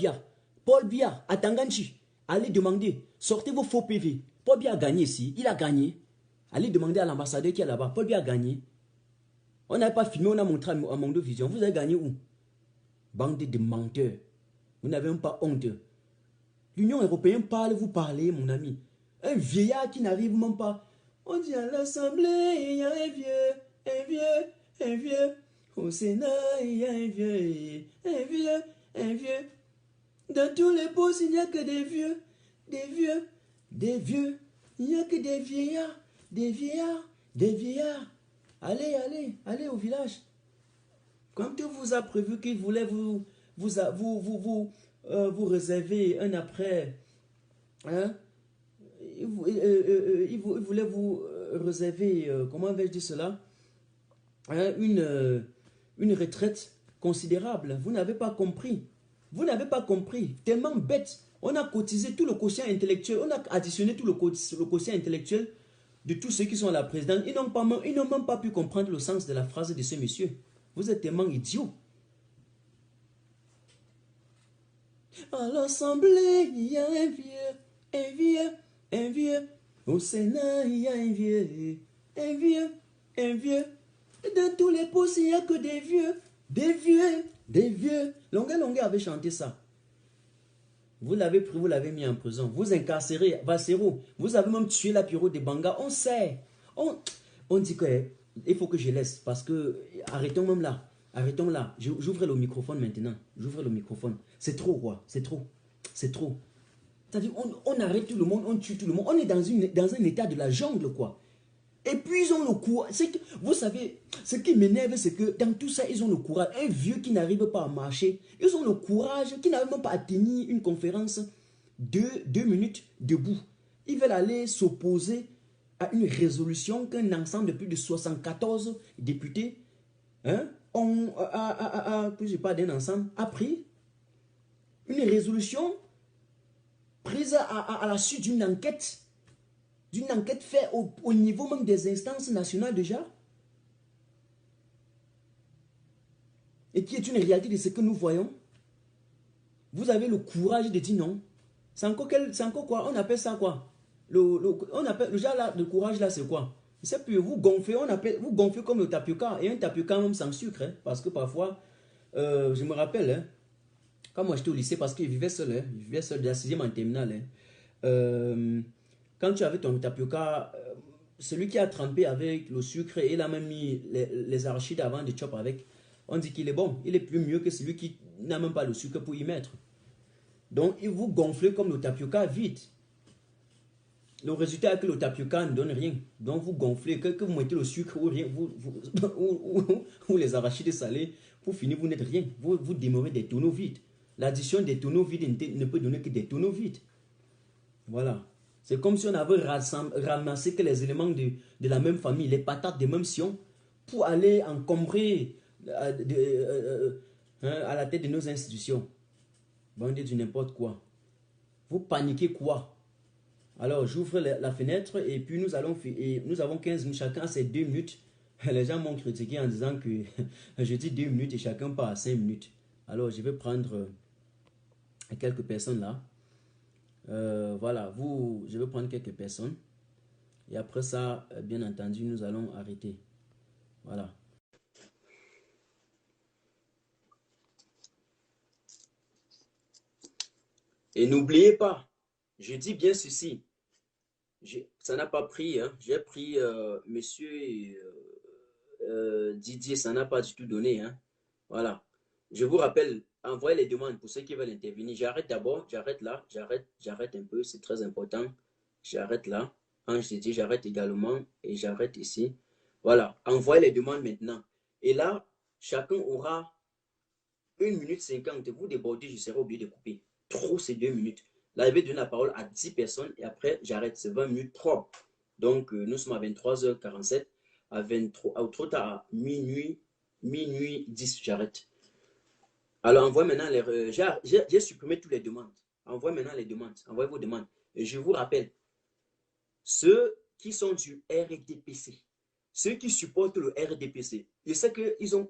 Biya, à Tanganchi, allez demander, sortez vos faux PV. Paul Biya a gagné ici, il a gagné. Allez demander à l'ambassadeur qui est là-bas, Paul Biya a gagné. On n'a pas filmé, on a montré à Mondo Vision. Vous avez gagné où? Bande de menteurs. Vous n'avez même pas honte. L'Union européenne parle, vous parlez, mon ami. Un vieillard qui n'arrive même pas. On dit à l'Assemblée, il y a un vieux. Au Sénat, il y a un vieux. Dans tous les postes, il n'y a que des vieux, des vieux, des vieux. Il n'y a que des vieillards, des vieillards, des vieillards. Allez, allez, allez au village. Quand il vous a prévu qu'il voulait vous réserver un après, hein, il voulait vous réserver, comment vais-je dire cela, hein, une retraite considérable. Vous n'avez pas compris. Vous n'avez pas compris. Tellement bête. On a cotisé tout le quotient intellectuel. On a additionné tout le quotient intellectuel de tous ceux qui sont à la présidence. Ils n'ont même pas pu comprendre le sens de la phrase de ce monsieur. Vous êtes tellement idiots. À l'Assemblée, il y a un vieux, un vieux, un vieux. Au Sénat, il y a un vieux, un vieux, un vieux. Et dans tous les postes, il n'y a que des vieux, des vieux, des vieux. Longuet avait chanté ça. Vous l'avez pris, vous l'avez mis en prison. Vous incarcérez, Bassero. Vous avez même tué la Piro de Banga. On sait. On dit qu'il faut que je laisse. Parce que, arrêtons même là. Arrêtons là. J'ouvre le microphone maintenant. J'ouvre le microphone. C'est trop, quoi. C'est trop. C'est trop. C'est-à-dire, on arrête tout le monde, on tue tout le monde. On est dans un état de la jungle, quoi. Et puis, ils ont le courage. Vous savez, ce qui m'énerve, c'est que dans tout ça, ils ont le courage. Un vieux qui n'arrive pas à marcher, ils ont le courage, qui n'arrive même pas à tenir une conférence de 2 minutes debout. Ils veulent aller s'opposer à une résolution qu'un ensemble de plus de 74 députés, hein, que je parle d'un ensemble, a pris. Une résolution prise à la suite d'une enquête. D'une enquête faite au niveau même des instances nationales déjà. Et qui est une réalité de ce que nous voyons. Vous avez le courage de dire non. C'est encore quoi? On appelle ça quoi? Le courage là, c'est quoi? C'est plus vous gonflez, vous gonflez comme le tapioca. Et un tapioca même sans sucre. Hein, parce que parfois, je me rappelle, hein, quand moi j'étais au lycée, parce qu'il vivait seul, de la 6e en terminale. Hein, quand tu avais ton tapioca, celui qui a trempé avec le sucre et il a même mis les arachides avant de chop avec, on dit qu'il est bon. Il est plus mieux que celui qui n'a même pas le sucre pour y mettre. Donc, il vous gonflez comme le tapioca vite. Le résultat est que le tapioca ne donne rien. Donc, vous gonflez, que vous mettez le sucre ou rien, ou les arachides salés, pour finir, vous n'êtes rien. Vous demeurez des tonneaux vides. L'addition des tonneaux vides ne peut donner que des tonneaux vides. Voilà. C'est comme si on avait ramassé que les éléments de la même famille, les patates des mêmes sions, pour aller encombrer à la tête de nos institutions. Bandit du n'importe quoi. Vous paniquez quoi? Alors, j'ouvre la fenêtre et puis nous avons 15 minutes, chacun a ses 2 minutes. Les gens m'ont critiqué en disant que je dis 2 minutes et chacun part à 5 minutes. Alors, je vais prendre quelques personnes là. Voilà, je vais prendre quelques personnes. Et après ça, bien entendu, nous allons arrêter. Voilà. Et n'oubliez pas, je dis bien ceci. Ça n'a pas pris, hein. J'ai pris monsieur Didier, ça n'a pas du tout donné. Hein. Voilà. Je vous rappelle, envoyez les demandes pour ceux qui veulent intervenir. J'arrête d'abord, j'arrête là, j'arrête un peu, c'est très important. J'arrête là. Ange Didier, j'arrête également et j'arrête ici. Voilà. Envoyez les demandes maintenant. Et là, chacun aura 1 minute 50. Vous débordez, je serai obligé de couper. Trop, c'est 2 minutes. Là, je vais donner la parole à 10 personnes et après, j'arrête. C'est 20 minutes propres. Donc, nous sommes à 23h47. Trop tard, à minuit 10, j'arrête. Alors, envoie maintenant les... J'ai supprimé toutes les demandes. Envoie maintenant les demandes. Envoyez vos demandes. Et je vous rappelle, ceux qui sont du RDPC, ceux qui supportent le RDPC, je sais qu'ils ont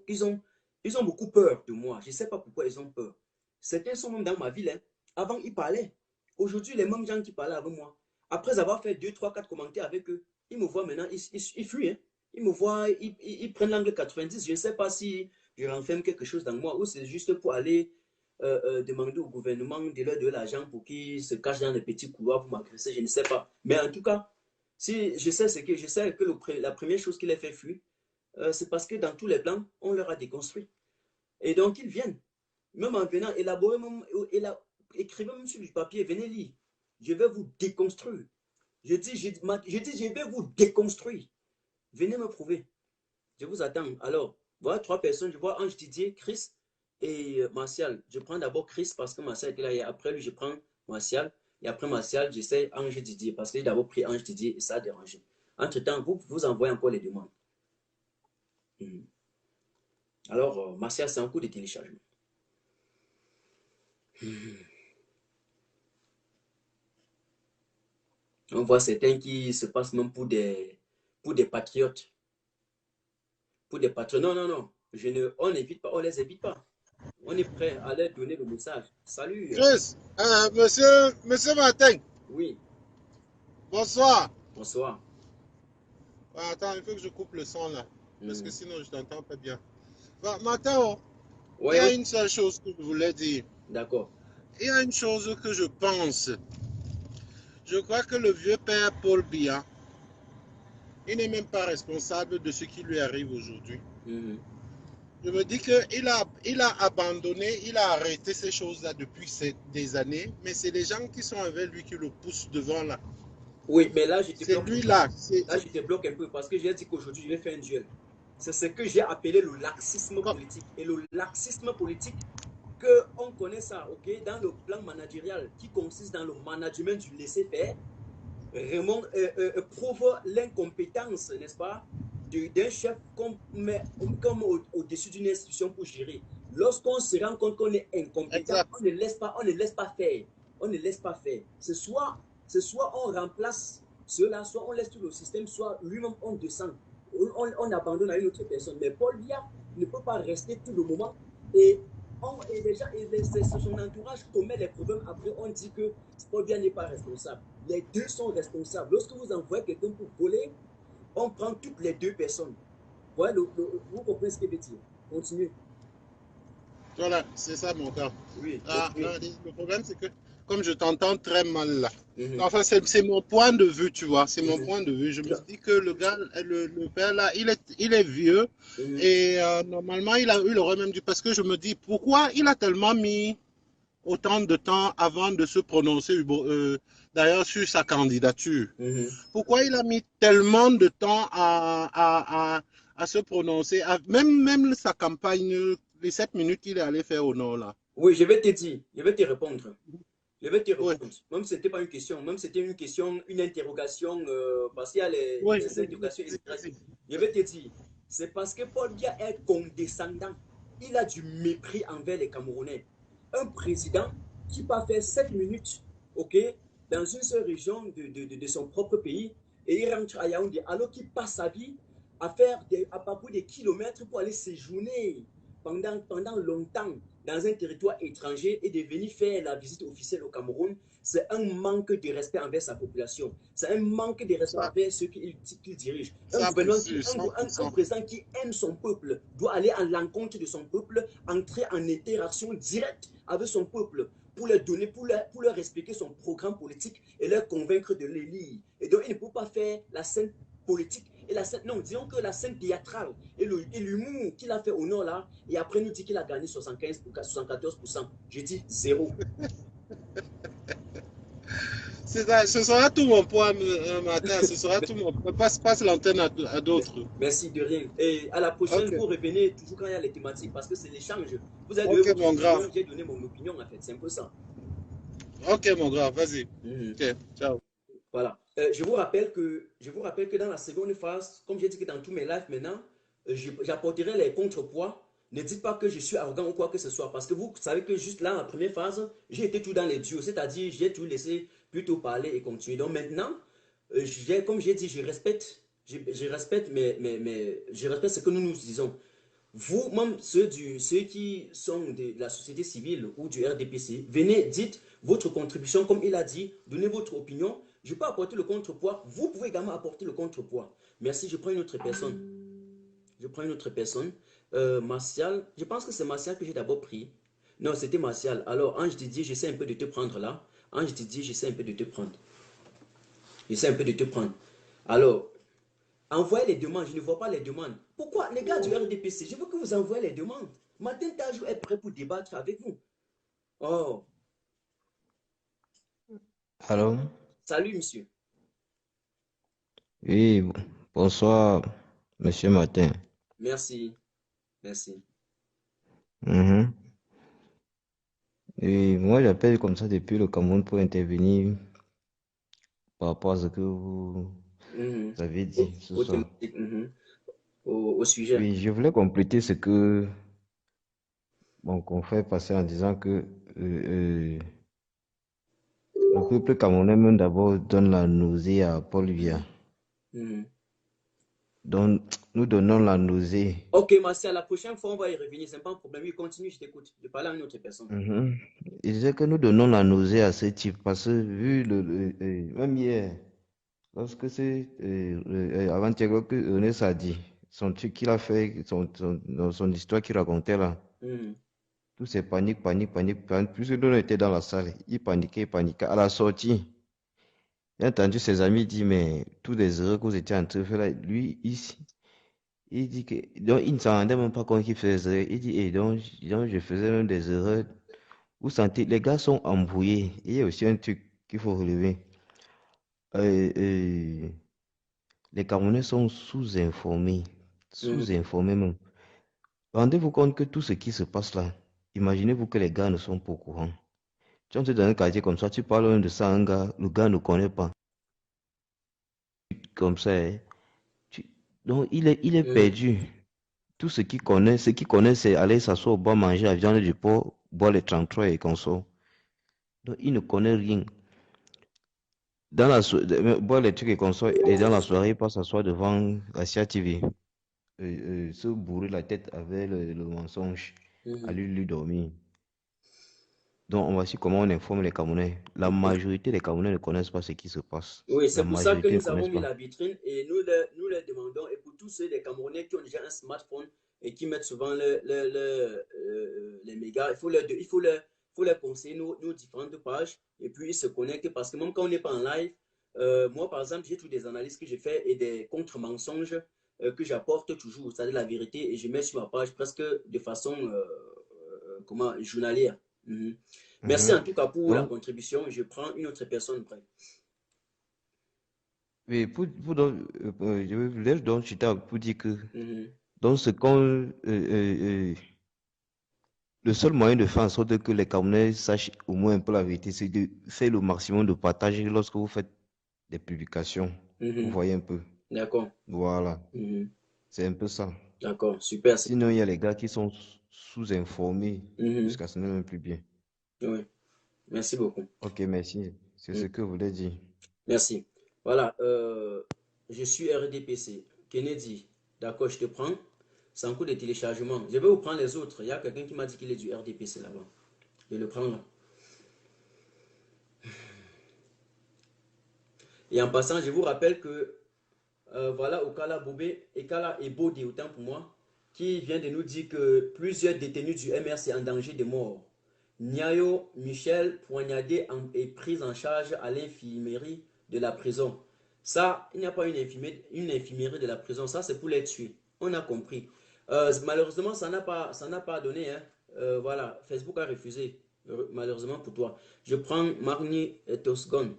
beaucoup peur de moi. Je ne sais pas pourquoi ils ont peur. Certains sont même dans ma ville. Hein. Avant, ils parlaient. Aujourd'hui, les mêmes gens qui parlaient avec moi, après avoir fait 2, 3, 4 commentaires avec eux, ils me voient maintenant, ils fuient. Hein. Ils me voient, ils prennent l'angle 90. Je ne sais pas si je renferme quelque chose dans moi ou c'est juste pour aller demander au gouvernement de leur donner l'argent pour qu'ils se cachent dans les petits couloirs pour m'agresser. Je ne sais pas. Mais en tout cas, si je sais que la première chose qui les fait fuir, c'est parce que dans tous les plans, on leur a déconstruit. Et donc, ils viennent. Même en venant élaborer, écrivez même sur du papier, venez lire. Je vais vous déconstruire. Je dis, je vais vous déconstruire. Venez me prouver. Je vous attends. Alors, voilà 3 personnes. Je vois Ange Didier, Chris et Martial. Je prends d'abord Chris parce que Martial était là. Et après lui, je prends Martial. Et après Martial, j'essaie Ange Didier parce que j'ai d'abord pris Ange Didier et ça a dérangé. Entre-temps, vous envoyez encore les demandes. Alors, Martial, c'est un coup de téléchargement. On voit certains qui se passent même pour des patriotes. Pour des patriotes. Non, non, non. On n'évite pas, on les évite pas. On est prêt à leur donner le message. Salut. Chris, monsieur Martin. Oui. Bonsoir. Bonsoir. Attends, il faut que je coupe le son là. Parce que sinon je t'entends pas bien. Martin, il y a une seule chose que je voulais dire. D'accord. Il y a une chose que je pense. Je crois que le vieux père Paul Biya, il n'est même pas responsable de ce qui lui arrive aujourd'hui. Je me dis qu'il a abandonné, il a arrêté ces choses-là depuis des années, mais c'est les gens qui sont avec lui qui le poussent devant là. Oui, mais là, je te bloque. Lui là. Là, je te bloque un peu parce que j'ai dit qu'aujourd'hui, je vais faire un duel. C'est ce que j'ai appelé le laxisme politique. Et le laxisme politique, qu'on connaît ça, ok, dans le plan managérial qui consiste dans le management du laisser-faire, prouve l'incompétence, n'est-ce pas, d'un chef qu'on met comme au-dessus d'une institution pour gérer. Lorsqu'on se rend compte qu'on est incompétent, on ne laisse pas faire. On ne laisse pas faire. C'est soit on remplace cela, soit on laisse tout le système, soit lui-même on descend. On abandonne à une autre personne. Mais Paul Biya ne peut pas rester tout le moment. Et c'est son entourage commet les problèmes. Après, on dit que Paul Biya n'est pas responsable. Les deux sont responsables. Lorsque vous envoyez quelqu'un pour voler, on prend toutes les deux personnes. Ouais, vous comprenez ce que je veux dire. Continuez. Voilà, c'est ça mon cas. Oui. Le problème, c'est que comme je t'entends très mal là. Enfin, c'est mon point de vue, tu vois. C'est mon point de vue. Je me dis que le gars, le père là, il est vieux. Et normalement, il aurait même dû. Parce que je me dis, pourquoi il a tellement mis autant de temps avant de se prononcer, d'ailleurs, sur sa candidature. Pourquoi il a mis tellement de temps à se prononcer, même sa campagne, les 7 minutes qu'il est allé faire au nord là. Oui, je vais te dire, je vais te répondre. Je vais te répondre. Oui. Même si ce n'était pas une question, même si c'était une question, une interrogation, parce qu'il y a les interrogations. Je vais te dire, c'est parce que Paul Biya est condescendant. Il a du mépris envers les Camerounais. Un président qui peut faire 7 minutes, ok, dans une seule région de son propre pays, et il rentre à Yaoundé, alors qu'il passe sa vie à faire à parcourir des kilomètres pour aller séjourner pendant longtemps dans un territoire étranger et de venir faire la visite officielle au Cameroun, c'est un manque de respect envers sa population. C'est un manque de respect envers ceux qu'il dirige. Un président qui aime son peuple doit aller à l'encontre de son peuple, entrer en interaction directe avec son peuple pour leur donner, pour leur expliquer son programme politique et leur convaincre de l'élire. Et donc, il ne peut pas faire la scène politique et la scène, non, disons que la scène théâtrale et l'humour qu'il a fait au nord là, et après nous dit qu'il a gagné 74%. Je dis 0. Ce sera tout mon point, Martin. Ce sera tout mon point. Passe l'antenne à d'autres. Merci de rien. Et à la prochaine, vous revenez toujours quand il y a les thématiques parce que c'est l'échange. Vous avez j'ai donné mon opinion en fait. C'est un peu ça. Ok, mon grand, vas-y. Ok, ciao. Voilà. Je vous rappelle que dans la seconde phase, comme j'ai dit que dans tous mes lives maintenant, j'apporterai les contrepoids. Ne dites pas que je suis arrogant ou quoi que ce soit, parce que vous savez que juste là, en première phase, j'ai été tout dans les duos, c'est-à-dire j'ai tout laissé plutôt parler et continuer. Donc maintenant, comme j'ai dit, je respecte ce que nous disons. Vous, même ceux qui sont de la société civile ou du RDPC, venez, dites votre contribution, comme il a dit, donnez votre opinion. Je peux apporter le contrepoids. Vous pouvez également apporter le contrepoids. Merci, je prends une autre personne. Martial, je pense que c'est Martial que j'ai d'abord pris. Non, c'était Martial. Alors, Ange Didier, j'essaie un peu de te prendre là. Ange Didier, j'essaie un peu de te prendre. Alors, envoyez les demandes. Je ne vois pas les demandes. Pourquoi? Les gars du RDPC, je veux que vous envoyez les demandes. Martin Tajou est prêt pour débattre avec vous. Oh. Allô? Salut, monsieur. Oui, bonsoir, monsieur Martin. Merci. Merci. Mhm. Et moi, j'appelle comme ça depuis le Cameroun pour intervenir par rapport à ce que vous Mhm. avez dit ce Aux soir. thématiques, au sujet. Oui, je voulais compléter ce que mon confrère passait en disant que le peuple camerounais même d'abord donne la nausée à Paul Biya. Mhm. Donc, nous donnons la nausée. Ok, Martial, la prochaine fois, on va y revenir. C'est pas un problème. Oui, continue, je t'écoute. Je parle à une autre personne. Mhm. Il disait que nous donnons la nausée à ce type parce que vu même hier. Lorsque c'est avant-hier que Ernest a dit, son truc qu'il a fait, son histoire qu'il racontait là, Mhm. tout c'est panique, panique, panique, panique. Plus nous on était dans la salle, il paniquait, il paniquait. À la sortie, il a entendu ses amis dire, mais tous les erreurs que vous étiez en train de faire là, lui, ici, il dit que, donc il ne s'en rendait même pas compte qu'il faisait. Il dit, donc je faisais même des erreurs. Vous sentez, les gars sont embrouillés. Il y a aussi un truc qu'il faut relever. Euh, euh, Les Camerounais sont sous-informés, Mhm. sous-informés même. Rendez-vous compte que tout ce qui se passe là, imaginez-vous que les gars ne sont pas au courant. Tu entres dans un quartier comme ça, tu parles de ça à un gars, le gars ne connaît pas. Comme ça, hein. Donc il est Mhm. perdu. Tout ce qu'il connaît, c'est aller s'asseoir au bar, manger la viande du porc, boire les 33 et consort. Donc il ne connaît rien. Boire les trucs et consort, et dans la soirée, il passe s'asseoir devant la Cia TV. Se bourrer la tête avec le mensonge, à Mhm. lui dormir. Donc, on voit comment on informe les Camerounais. La majorité des Camerounais ne connaissent pas ce qui se passe. Oui, La c'est pour ça que majorité ne nous avons connaissent mis pas. la vitrine et nous les demandons. Et pour tous ceux des Camerounais qui ont déjà un smartphone et qui mettent souvent les mégas, faut leur conseiller nos différentes pages et puis ils se connectent parce que même quand on n'est pas en live, moi par exemple, j'ai toutes des analyses que j'ai fait et des contre-mensonges que j'apporte toujours, c'est-à-dire la vérité et je mets sur ma page presque de façon journalière. Mhm. Merci Mhm. en tout cas pour la Donc, contribution. Je prends une autre personne près. oui, je voulais donc chuter pour dire que Mhm. dans ce qu'on, le seul moyen de faire en sorte que les Camerounais sachent au moins un peu la vérité, c'est de faire le maximum de partage lorsque vous faites des publications. Vous Mhm. voyez un peu. D'accord. Voilà. Mhm. C'est un peu ça. D'accord. Super. Sinon, il y a les gars qui sont sous-informés Mhm. jusqu'à ce n'est même plus bien. Oui. Merci beaucoup. Ok, merci. C'est ce Mhm. que je voulais dire. Merci. Voilà. Je suis RDPC. Kennedy. D'accord, je te prends. C'est en cours de téléchargement. Je vais vous prendre les autres. Il y a quelqu'un qui m'a dit qu'il est du RDPC là-bas. Je vais le prendre là. Et en passant, je vous rappelle que voilà Okala Bobé, Ekala et Bodé, autant pour moi, qui vient de nous dire que plusieurs détenus du MRC en danger de mort. Niayo Michel, poignardé et pris en charge à l'infirmerie de la prison. Ça, il n'y a pas une infirmerie de la prison, ça c'est pour les tuer. On a compris. Malheureusement, ça n'a pas donné. Hein. Voilà, Facebook a refusé, malheureusement pour toi. Je prends Marni Tosgon.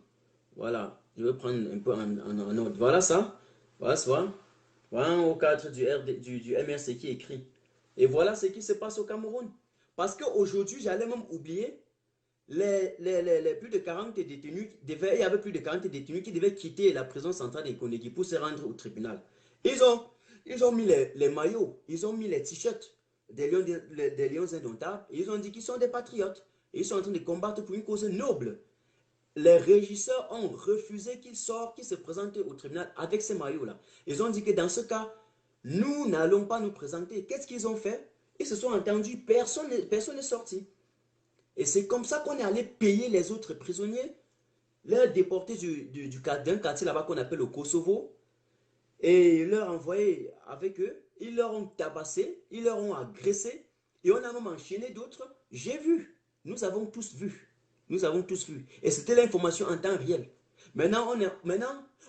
Voilà, je vais prendre un peu en ordre. Voilà ça. Voilà ça. Voilà au cadre du MRC qui écrit. Et voilà ce qui se passe au Cameroun. Parce qu'aujourd'hui, j'allais même oublier les plus de 40 détenus. Il y avait plus de 40 détenus qui devaient quitter la prison centrale de Konegi pour se rendre au tribunal. Ils ont, ils ont mis les maillots, ils ont mis les t-shirts des Lions indomptables. Et ils ont dit qu'ils sont des patriotes. Et ils sont en train de combattre pour une cause noble. Les régisseurs ont refusé qu'il sorte, qu'il se présente au tribunal avec ces maillots-là. Ils ont dit que dans ce cas, nous n'allons pas nous présenter. Qu'est-ce qu'ils ont fait? Ils se sont entendus, personne n'est sorti. Et c'est comme ça qu'on est allé payer les autres prisonniers, leur déporter d'un quartier là-bas qu'on appelle le Kosovo, et leur envoyer avec eux. Ils leur ont tabassé, ils leur ont agressé, et on a même enchaîné d'autres. J'ai vu, nous avons tous vu. Nous avons tous vu. Et c'était l'information en temps réel. Maintenant,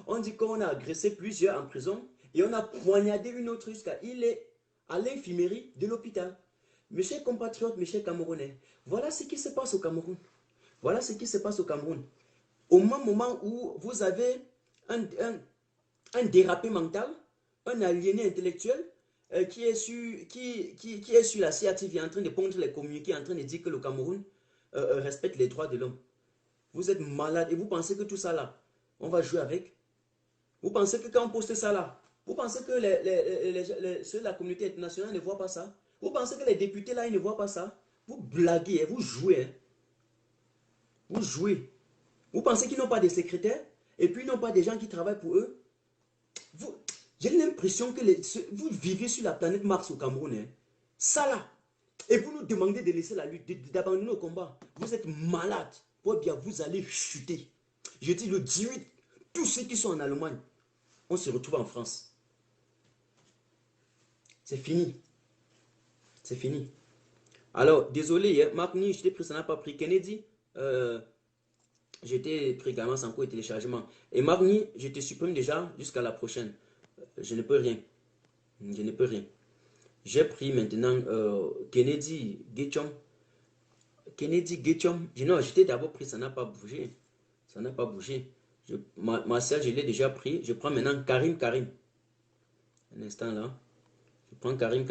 on dit qu'on a agressé plusieurs en prison et on a poignardé une autre jusqu'à. Il est à l'infirmerie de l'hôpital. Mes chers compatriotes, mes chers Camerounais, voilà ce qui se passe au Cameroun. Voilà ce qui se passe au Cameroun. au même moment où vous avez un dérapé mental, un aliéné intellectuel qui est sur la CRTV en train de pondre les communiqués, en train de dire que le Cameroun respecte les droits de l'homme. Vous êtes malade et vous pensez que tout ça là, on va jouer avec? Vous pensez que quand on poste ça là, vous pensez que ceux de la communauté internationale ne voient pas ça? Vous pensez que les députés là, ils ne voient pas ça? Vous blaguez, vous jouez. Hein? Vous jouez. Vous pensez qu'ils n'ont pas de secrétaires? Et puis ils n'ont pas des gens qui travaillent pour eux? J'ai l'impression que vous vivez sur la planète Mars au Cameroun. Hein? Ça là. Et vous nous demandez de laisser la lutte, d'abandonner le combat. Vous êtes malade. Pour bien, vous allez chuter. Je dis le 18, tous ceux qui sont en Allemagne, on se retrouve en France. C'est fini. C'est fini. Alors, désolé, hein, Marc Ni, je t'ai pris, ça n'a pas pris. Kennedy, j'étais pris également sans coût et téléchargement. Et Marc Ni, je te supprime déjà jusqu'à la prochaine. Je ne peux rien. Je ne peux rien. J'ai pris maintenant Kennedy Getchom. Kennedy Getchom. Non, j'étais d'abord pris, ça n'a pas bougé. Ça n'a pas bougé. Marcel, je l'ai déjà pris. Je prends maintenant Karim. Un instant là. Je prends Karim.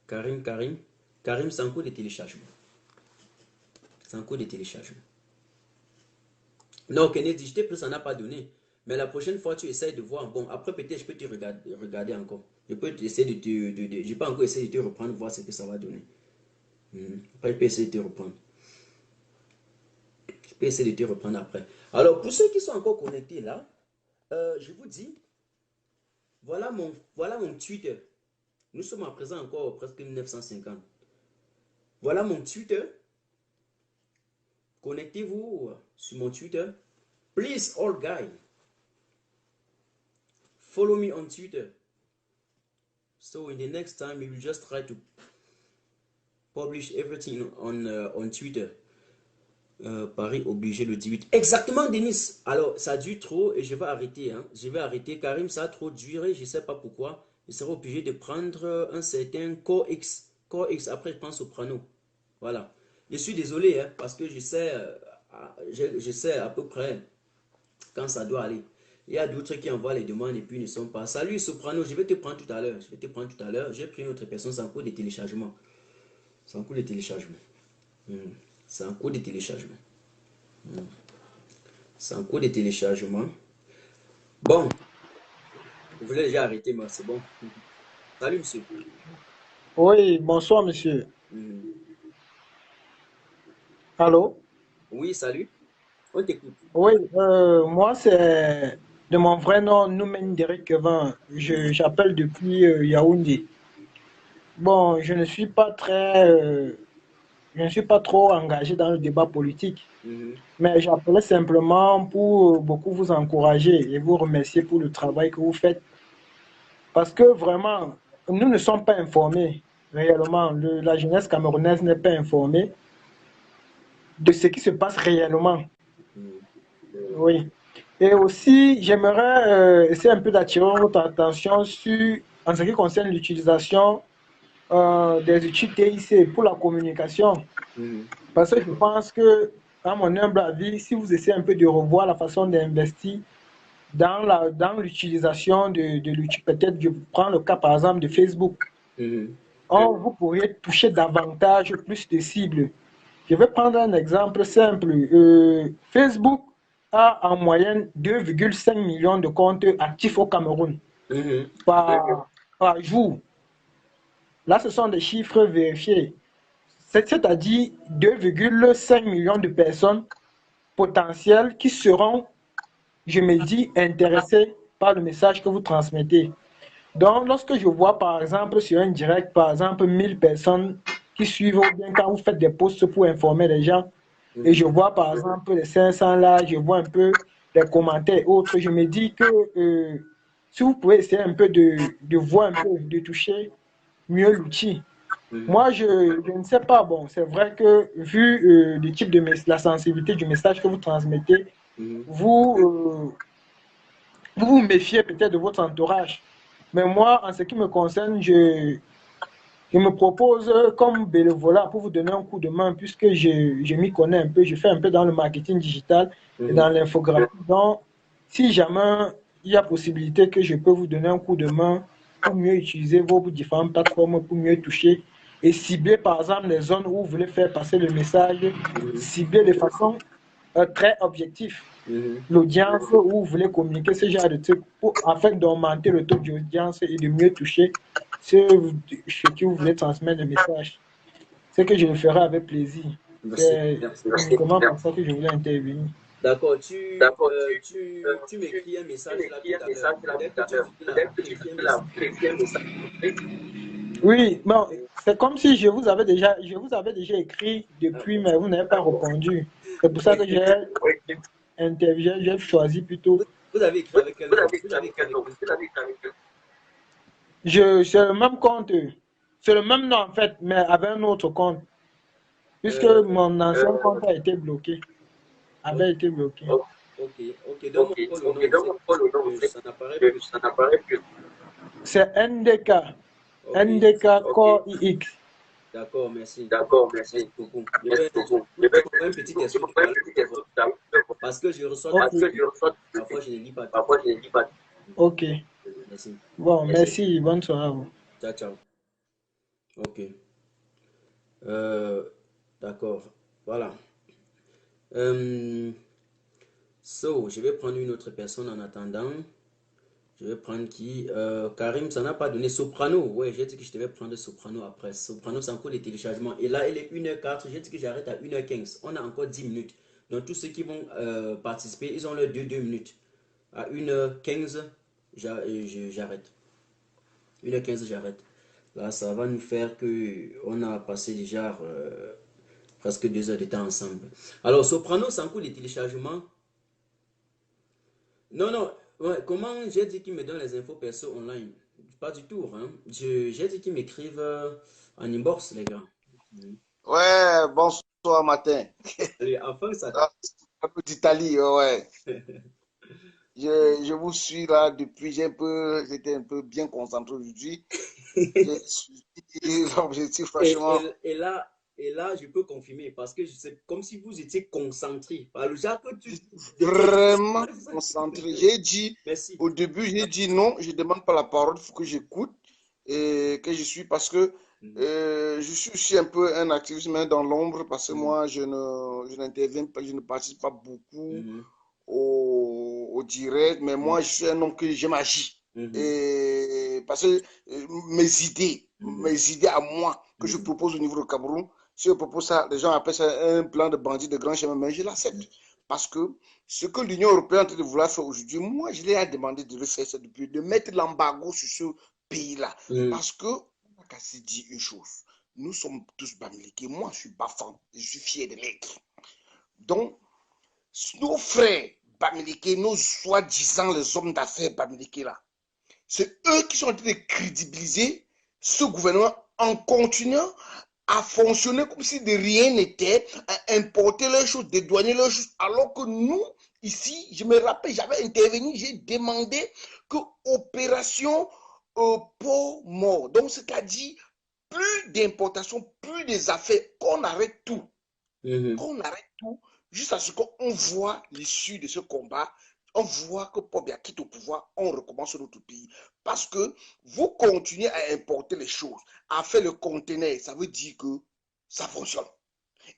Karim sans coût de téléchargement. Sans coût de téléchargement. Non, Kennedy, je t'ai pris, ça n'a pas donné. Mais la prochaine fois, tu essaies de voir. Bon, après, peut-être, je peux te regarder encore. Je peux essayer de te. Je peux encore essayer de te reprendre, voir ce que ça va donner. Après, je peux essayer de te reprendre. Je peux essayer de te reprendre après. Alors, pour ceux qui sont encore connectés là, je vous dis, voilà mon Twitter. Nous sommes à présent encore presque 1950. Voilà mon Twitter. Connectez-vous sur mon Twitter. Please, all guys. Follow me on Twitter. So in the next time, we will just try to publish everything on Twitter. Paris obligé le 18. Exactement, Denis. Alors, ça dure trop et je vais arrêter. Hein. Je vais arrêter. Karim, ça a trop duré. Je ne sais pas pourquoi. Je serai obligé de prendre un certain Core X. Après, je prends Soprano. Voilà. Je suis désolé hein, parce que je sais à peu près quand ça doit aller. Il y a d'autres qui envoient les demandes et puis ne sont pas. Salut Soprano, je vais te prendre tout à l'heure. J'ai pris une autre personne sans coût de téléchargement. Sans coût de téléchargement. Sans coût de téléchargement. Sans coût de téléchargement. Bon. Vous voulez déjà arrêter, moi, c'est bon. Salut, monsieur. Oui, bonsoir, monsieur. Allô? Oui, salut. On t'écoute. Oui, moi, c'est de mon vrai nom, Noumen Derek Kevin. J'appelle depuis Yaoundé. Bon, je ne suis pas trop engagé dans le débat politique, mais j'appelais simplement pour beaucoup vous encourager et vous remercier pour le travail que vous faites. Parce que vraiment, nous ne sommes pas informés réellement. La jeunesse camerounaise n'est pas informée de ce qui se passe réellement. Oui. Et aussi, j'aimerais essayer un peu d'attirer votre attention en ce qui concerne l'utilisation des outils TIC pour la communication. Parce que je pense que, à mon humble avis, si vous essayez un peu de revoir la façon d'investir dans l'utilisation de l'outil, peut-être je prends le cas par exemple de Facebook, vous pourriez toucher davantage plus de cibles. Je vais prendre un exemple simple. Facebook a en moyenne 2,5 millions de comptes actifs au Cameroun par jour. Là, ce sont des chiffres vérifiés. C'est-à-dire 2,5 millions de personnes potentielles qui seront, je me dis, intéressées par le message que vous transmettez. Donc, lorsque je vois, par exemple, sur un direct, par exemple, 1000 personnes qui suivent, ou bien quand vous faites des posts pour informer les gens, et je vois, par exemple, les 500 là, je vois un peu les commentaires et autres, je me dis que si vous pouvez essayer un peu de voir un peu, de toucher mieux l'outil. Moi, je ne sais pas, bon, c'est vrai que vu le type de la sensibilité du message que vous transmettez, vous vous méfiez peut-être de votre entourage. Mais moi, en ce qui me concerne, Je me propose comme bénévolat pour vous donner un coup de main puisque je m'y connais un peu, je fais un peu dans le marketing digital et dans l'infographie. Donc, si jamais il y a possibilité que je peux vous donner un coup de main pour mieux utiliser vos différentes plateformes, pour mieux toucher et cibler par exemple les zones où vous voulez faire passer le message, cibler de façon très objective l'audience où vous voulez communiquer ce genre de trucs afin d'augmenter le taux d'audience et de mieux toucher ce que vous voulez transmettre le message. C'est que je le ferai avec plaisir. C'est uniquement pour ça que je voulais intervenir. D'accord, tu m'écris un message là tout à l'heure. Dès que tu m'écris un message. Oui, bon, c'est comme si je vous avais déjà écrit depuis, mais vous n'avez pas répondu. C'est pour ça que j'ai choisi plutôt. Vous avez écrit avec quel nom? C'est le même compte. C'est le même nom en fait, mais avec un autre compte. Puisque mon ancien compte a été bloqué. Avait été bloqué. Ok. Donc, le nom, ça n'apparaît plus. C'est NDK. NDK Core IX. D'accord, merci. Merci beaucoup. Je vais une petite question parce que je reçois parfois je ne lis pas. Ok. Merci. Bon, merci. Bonne soirée à vous. Ciao. Ok. D'accord. Voilà. Je vais prendre une autre personne en attendant. Je vais prendre qui? Karim, ça n'a pas donné Soprano. Ouais, j'ai dit que je devais prendre Soprano après. Soprano, c'est encore les téléchargements. Et là, il est 1h04. J'ai dit que j'arrête à 1h15. On a encore 10 minutes. Donc, tous ceux qui vont participer, ils ont leurs 2 minutes. À 1h15, j'arrête. 1h15, j'arrête. Là, ça va nous faire que on a passé déjà presque 2 heures de temps ensemble. Alors, Soprano, c'est encore les téléchargements. Non. Ouais, comment j'ai dit qu'ils me donnent les infos perso online? Pas du tout, hein. J'ai dit qu'ils m'écrivent en inbox, les gars. Ouais, bonsoir matin. Allez, enfin, ça. Un peu d'Italie, ouais. Je vous suis là depuis, j'étais un peu bien concentré aujourd'hui. J'ai suivi l'objectif, franchement. Et là, je peux confirmer parce que c'est comme si vous étiez concentré. Vraiment concentré. J'ai dit, merci. Au début, j'ai dit non, je ne demande pas la parole, il faut que j'écoute et que je suis parce que je suis aussi un peu un activiste dans l'ombre parce que moi, je n'interviens pas, je ne participe pas beaucoup au direct, mais moi, je suis un homme que j'aime agir. Et parce que mes idées à moi que je propose au niveau du Cameroun, si je propose ça, les gens appellent ça un plan de bandit de grand chemin, mais je l'accepte. Parce que ce que l'Union européenne est en train de vouloir faire aujourd'hui, moi, je l'ai demandé de le faire ça depuis, de mettre l'embargo sur ce pays-là. Parce que, on a qu'à se dire une chose, nous sommes tous bamiliqués. Moi, je suis bafan, je suis fier de l'être. Donc, nos frères bamiliqués, nos soi-disant les hommes d'affaires bamiliqués là, c'est eux qui sont en train de crédibiliser ce gouvernement en continuant à fonctionner comme si de rien n'était, à importer leurs choses, dédouaner leurs choses, alors que nous, ici, je me rappelle, j'avais intervenu, j'ai demandé que opération pour mort, donc c'est-à-dire plus d'importation, plus des affaires, qu'on arrête tout, jusqu'à ce qu'on voit l'issue de ce combat. On voit que Paul Biya quitte au pouvoir, on recommence notre pays. Parce que vous continuez à importer les choses, à faire le conteneur, ça veut dire que ça fonctionne.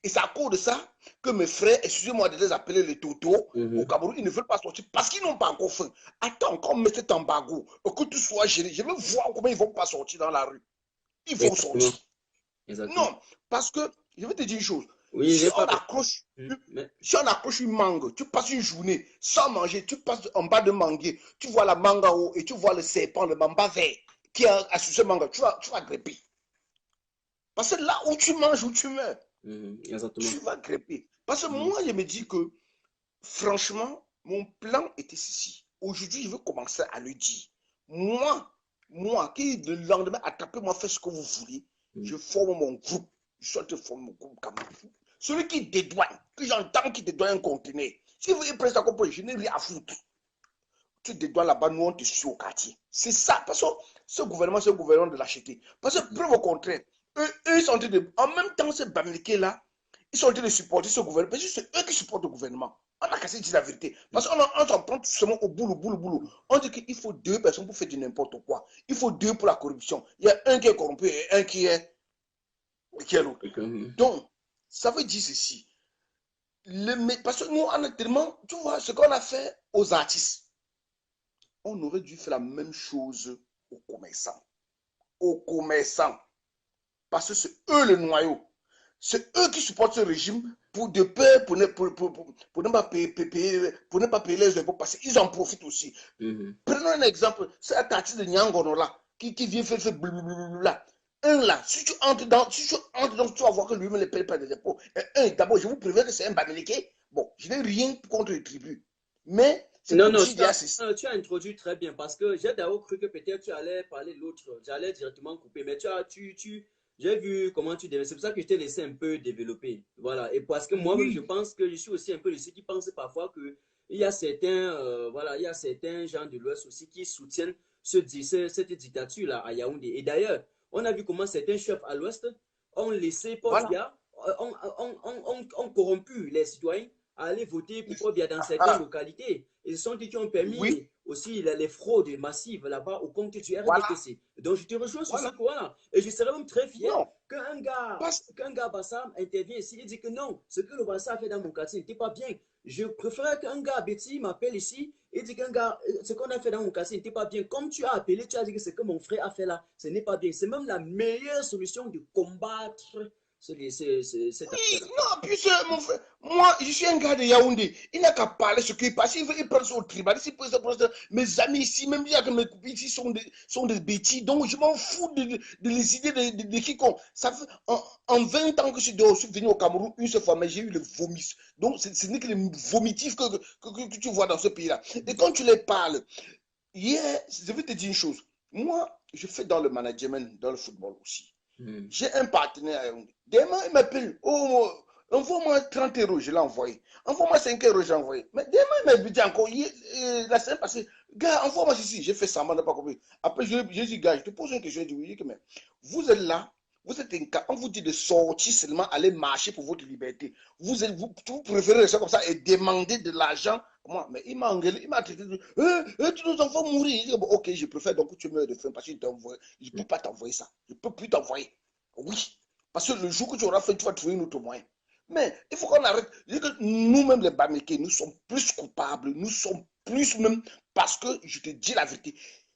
Et c'est à cause de ça que mes frères, excusez-moi de les appeler les Toto, au Cameroun, ils ne veulent pas sortir parce qu'ils n'ont pas encore faim. Attends, qu'on mette cet embargo, que tout soit géré. Je veux voir comment ils ne vont pas sortir dans la rue. Ils vont sortir. Non, parce que, je vais te dire une chose. Oui, si on accroche une mangue, tu passes une journée sans manger, tu passes en bas de manguier, tu vois la mangue en haut et tu vois le serpent, le mamba vert qui est sur ce mangue, tu vas gripper. Parce que là où tu manges, où tu meurs, tu vas gripper. Parce que moi, je me dis que, franchement, mon plan était ceci. Aujourd'hui, je veux commencer à le dire. Moi, qui le lendemain, attrapez-moi, faites ce que vous voulez. Je forme mon groupe. Je suis en train de former mon groupe Cameroun. Celui qui dédouane, que j'entends qui dédouane un conteneur. Si vous êtes prêt à comprendre, je n'ai rien à foutre. tu dédouanes là-bas, nous on te suit au quartier. C'est ça, parce que ce gouvernement, c'est le gouvernement de l'acheter. Parce que preuve au contraire, eux, ils sont en train de, en même temps, ces Bamileke-là, ils sont en train de supporter ce gouvernement. Parce que c'est eux qui supportent le gouvernement. On a cassé dire la vérité. Parce qu'on s'en prend tout simplement au boulot. On dit qu'il faut 2 personnes pour faire du n'importe quoi. Il faut 2 pour la corruption. Il y a un qui est corrompu et un qui est l'autre. Donc, ça veut dire ceci. Parce que nous, honnêtement, tu vois, ce qu'on a fait aux artistes, on aurait dû faire la même chose aux commerçants. Aux commerçants. Parce que c'est eux le noyau. C'est eux qui supportent ce régime pour de peur, pour ne pas payer les impôts, parce qu'ils en profitent aussi. Prenons un exemple, c'est un artiste de Nyangono là, qui vient faire blablabla. Un là, si tu entres dans, tu vas voir que lui-même ne paye pas des impôts. Un, d'abord, je vous préviens que c'est un Bamileke. Bon, je n'ai rien contre les tribus. Mais, non, tu as introduit très bien, parce que j'ai d'abord cru que peut-être tu allais parler de l'autre. J'allais directement couper, mais j'ai vu comment tu devais. C'est pour ça que je t'ai laissé un peu développer. Voilà. Et parce que moi-même, je pense que je suis aussi un peu de ceux qui pensent parfois qu'il y a certains, il y a certains gens de l'Ouest aussi qui soutiennent cette dictature-là à Yaoundé. Et d'ailleurs, on a vu comment certains chefs à l'Ouest ont laissé Paul Biya, ont corrompu les citoyens à aller voter pour Paul Biya dans certaines localités. Et ce sont eux qui ont permis aussi les fraudes massives là-bas au compte du RDPC. Donc je te rejoins sur ce point-là. Et je serais même très fier qu'un gars Bassam intervienne ici et dit que non, ce que le Bassam a fait dans mon quartier n'était pas bien. Je préférerais qu'un gars Betty m'appelle ici et dit qu'un gars, ce qu'on a fait dans mon quartier n'était pas bien. Comme tu as appelé, tu as dit que ce que mon frère a fait là, ce n'est pas bien. C'est même la meilleure solution de combattre cette affaire. Non, puis mon frère, moi, je suis un gars de Yaoundé. Il n'a qu'à parler ce qu'il passe. Il parle au tribunal. Mes amis ici, même dire que mes copines ici sont des bêtises. Donc, je m'en fous de les idées de quiconque. Ça fait en 20 ans que je suis venu au Cameroun une seule fois, mais j'ai eu le vomi. Donc, ce n'est que les vomitifs que tu vois dans ce pays-là. Et quand tu les parles, hier, je vais te dire une chose. Moi, je fais dans le management, dans le football aussi. J'ai un partenaire à Yaoundé. Demain, il m'appelle. Oh, envoie-moi 30 euros, je l'ai envoyé. Envoie-moi 5 euros, j'ai envoyé. Mais demain, il m'a dit encore, la semaine passée, gars, envoie-moi ceci. J'ai fait semblant de ne pas compris. Après, j'ai dit, gars, je te pose une question. Je dis, oui, mais vous êtes là, vous êtes un cas. On vous dit de sortir seulement, aller marcher pour votre liberté. Vous préférez rester comme ça et demander de l'argent. Moi, mais il m'a engueulé, il m'a traité de tous nos enfants mourir. Il dit, bon, ok, je préfère donc que tu meurs de faim parce que je ne peux pas t'envoyer ça. Je ne peux plus t'envoyer. Oui. Parce que le jour que tu auras fait, tu vas trouver un autre moyen. Mais il faut qu'on arrête. Nous-mêmes, les Bamileke, nous sommes plus coupables. Nous sommes plus même. Parce que je te dis la vérité.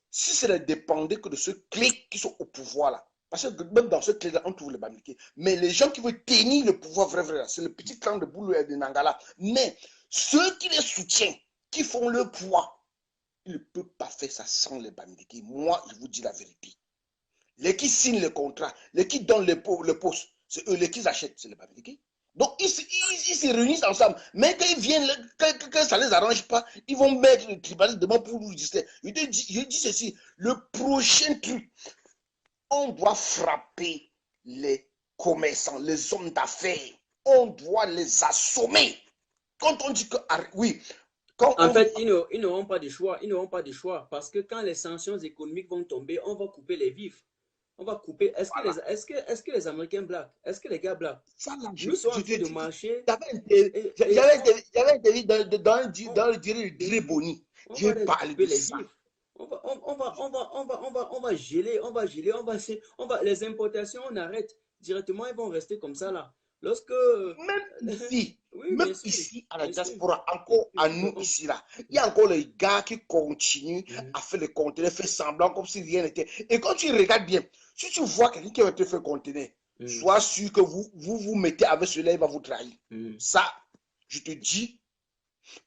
Si cela dépendait que de ceux clics qui sont au pouvoir là. Parce que même dans ce clic là, on trouve les Bamileke. Mais les gens qui veulent tenir le pouvoir, vrai, c'est le petit clan de Boulou et de Nangala. Mais ceux qui les soutiennent, qui font le poids, ils ne peuvent pas faire ça sans les Bamileke. Moi, je vous dis la vérité. Les qui signent les contrats, les qui donnent le poste, c'est eux, les qui achètent, c'est les Bamileke. Donc, ils se réunissent ensemble. Mais quand ils viennent, quand ça ne les arrange pas, ils vont mettre le tribunal devant pour nous distraire. Je dis ceci, le prochain truc, on doit frapper les commerçants, les hommes d'affaires. On doit les assommer. Quand on dit que, oui. En fait, ils n'auront pas de choix. Ils n'auront pas de choix. Parce que quand les sanctions économiques vont tomber, on va couper les vifs. On va couper. Est-ce que les Américains blaguent? Est-ce que les gars blaguent? Nous sommes en train de marcher. J'avais interviewé dans le direct de Dréboni. J'ai parlé de ça. On va geler, les importations, on arrête. Directement, ils vont rester comme ça là. Lorsque. Même ici, oui, même ici à la diaspora, encore à nous ici là, il y a encore les gars qui continuent à faire les conteneurs, faire semblant comme si rien n'était. Et quand tu regardes bien, si tu vois quelqu'un qui va te faire conteneur, sois sûr que vous mettez avec cela, il va vous trahir. Ça, je te dis.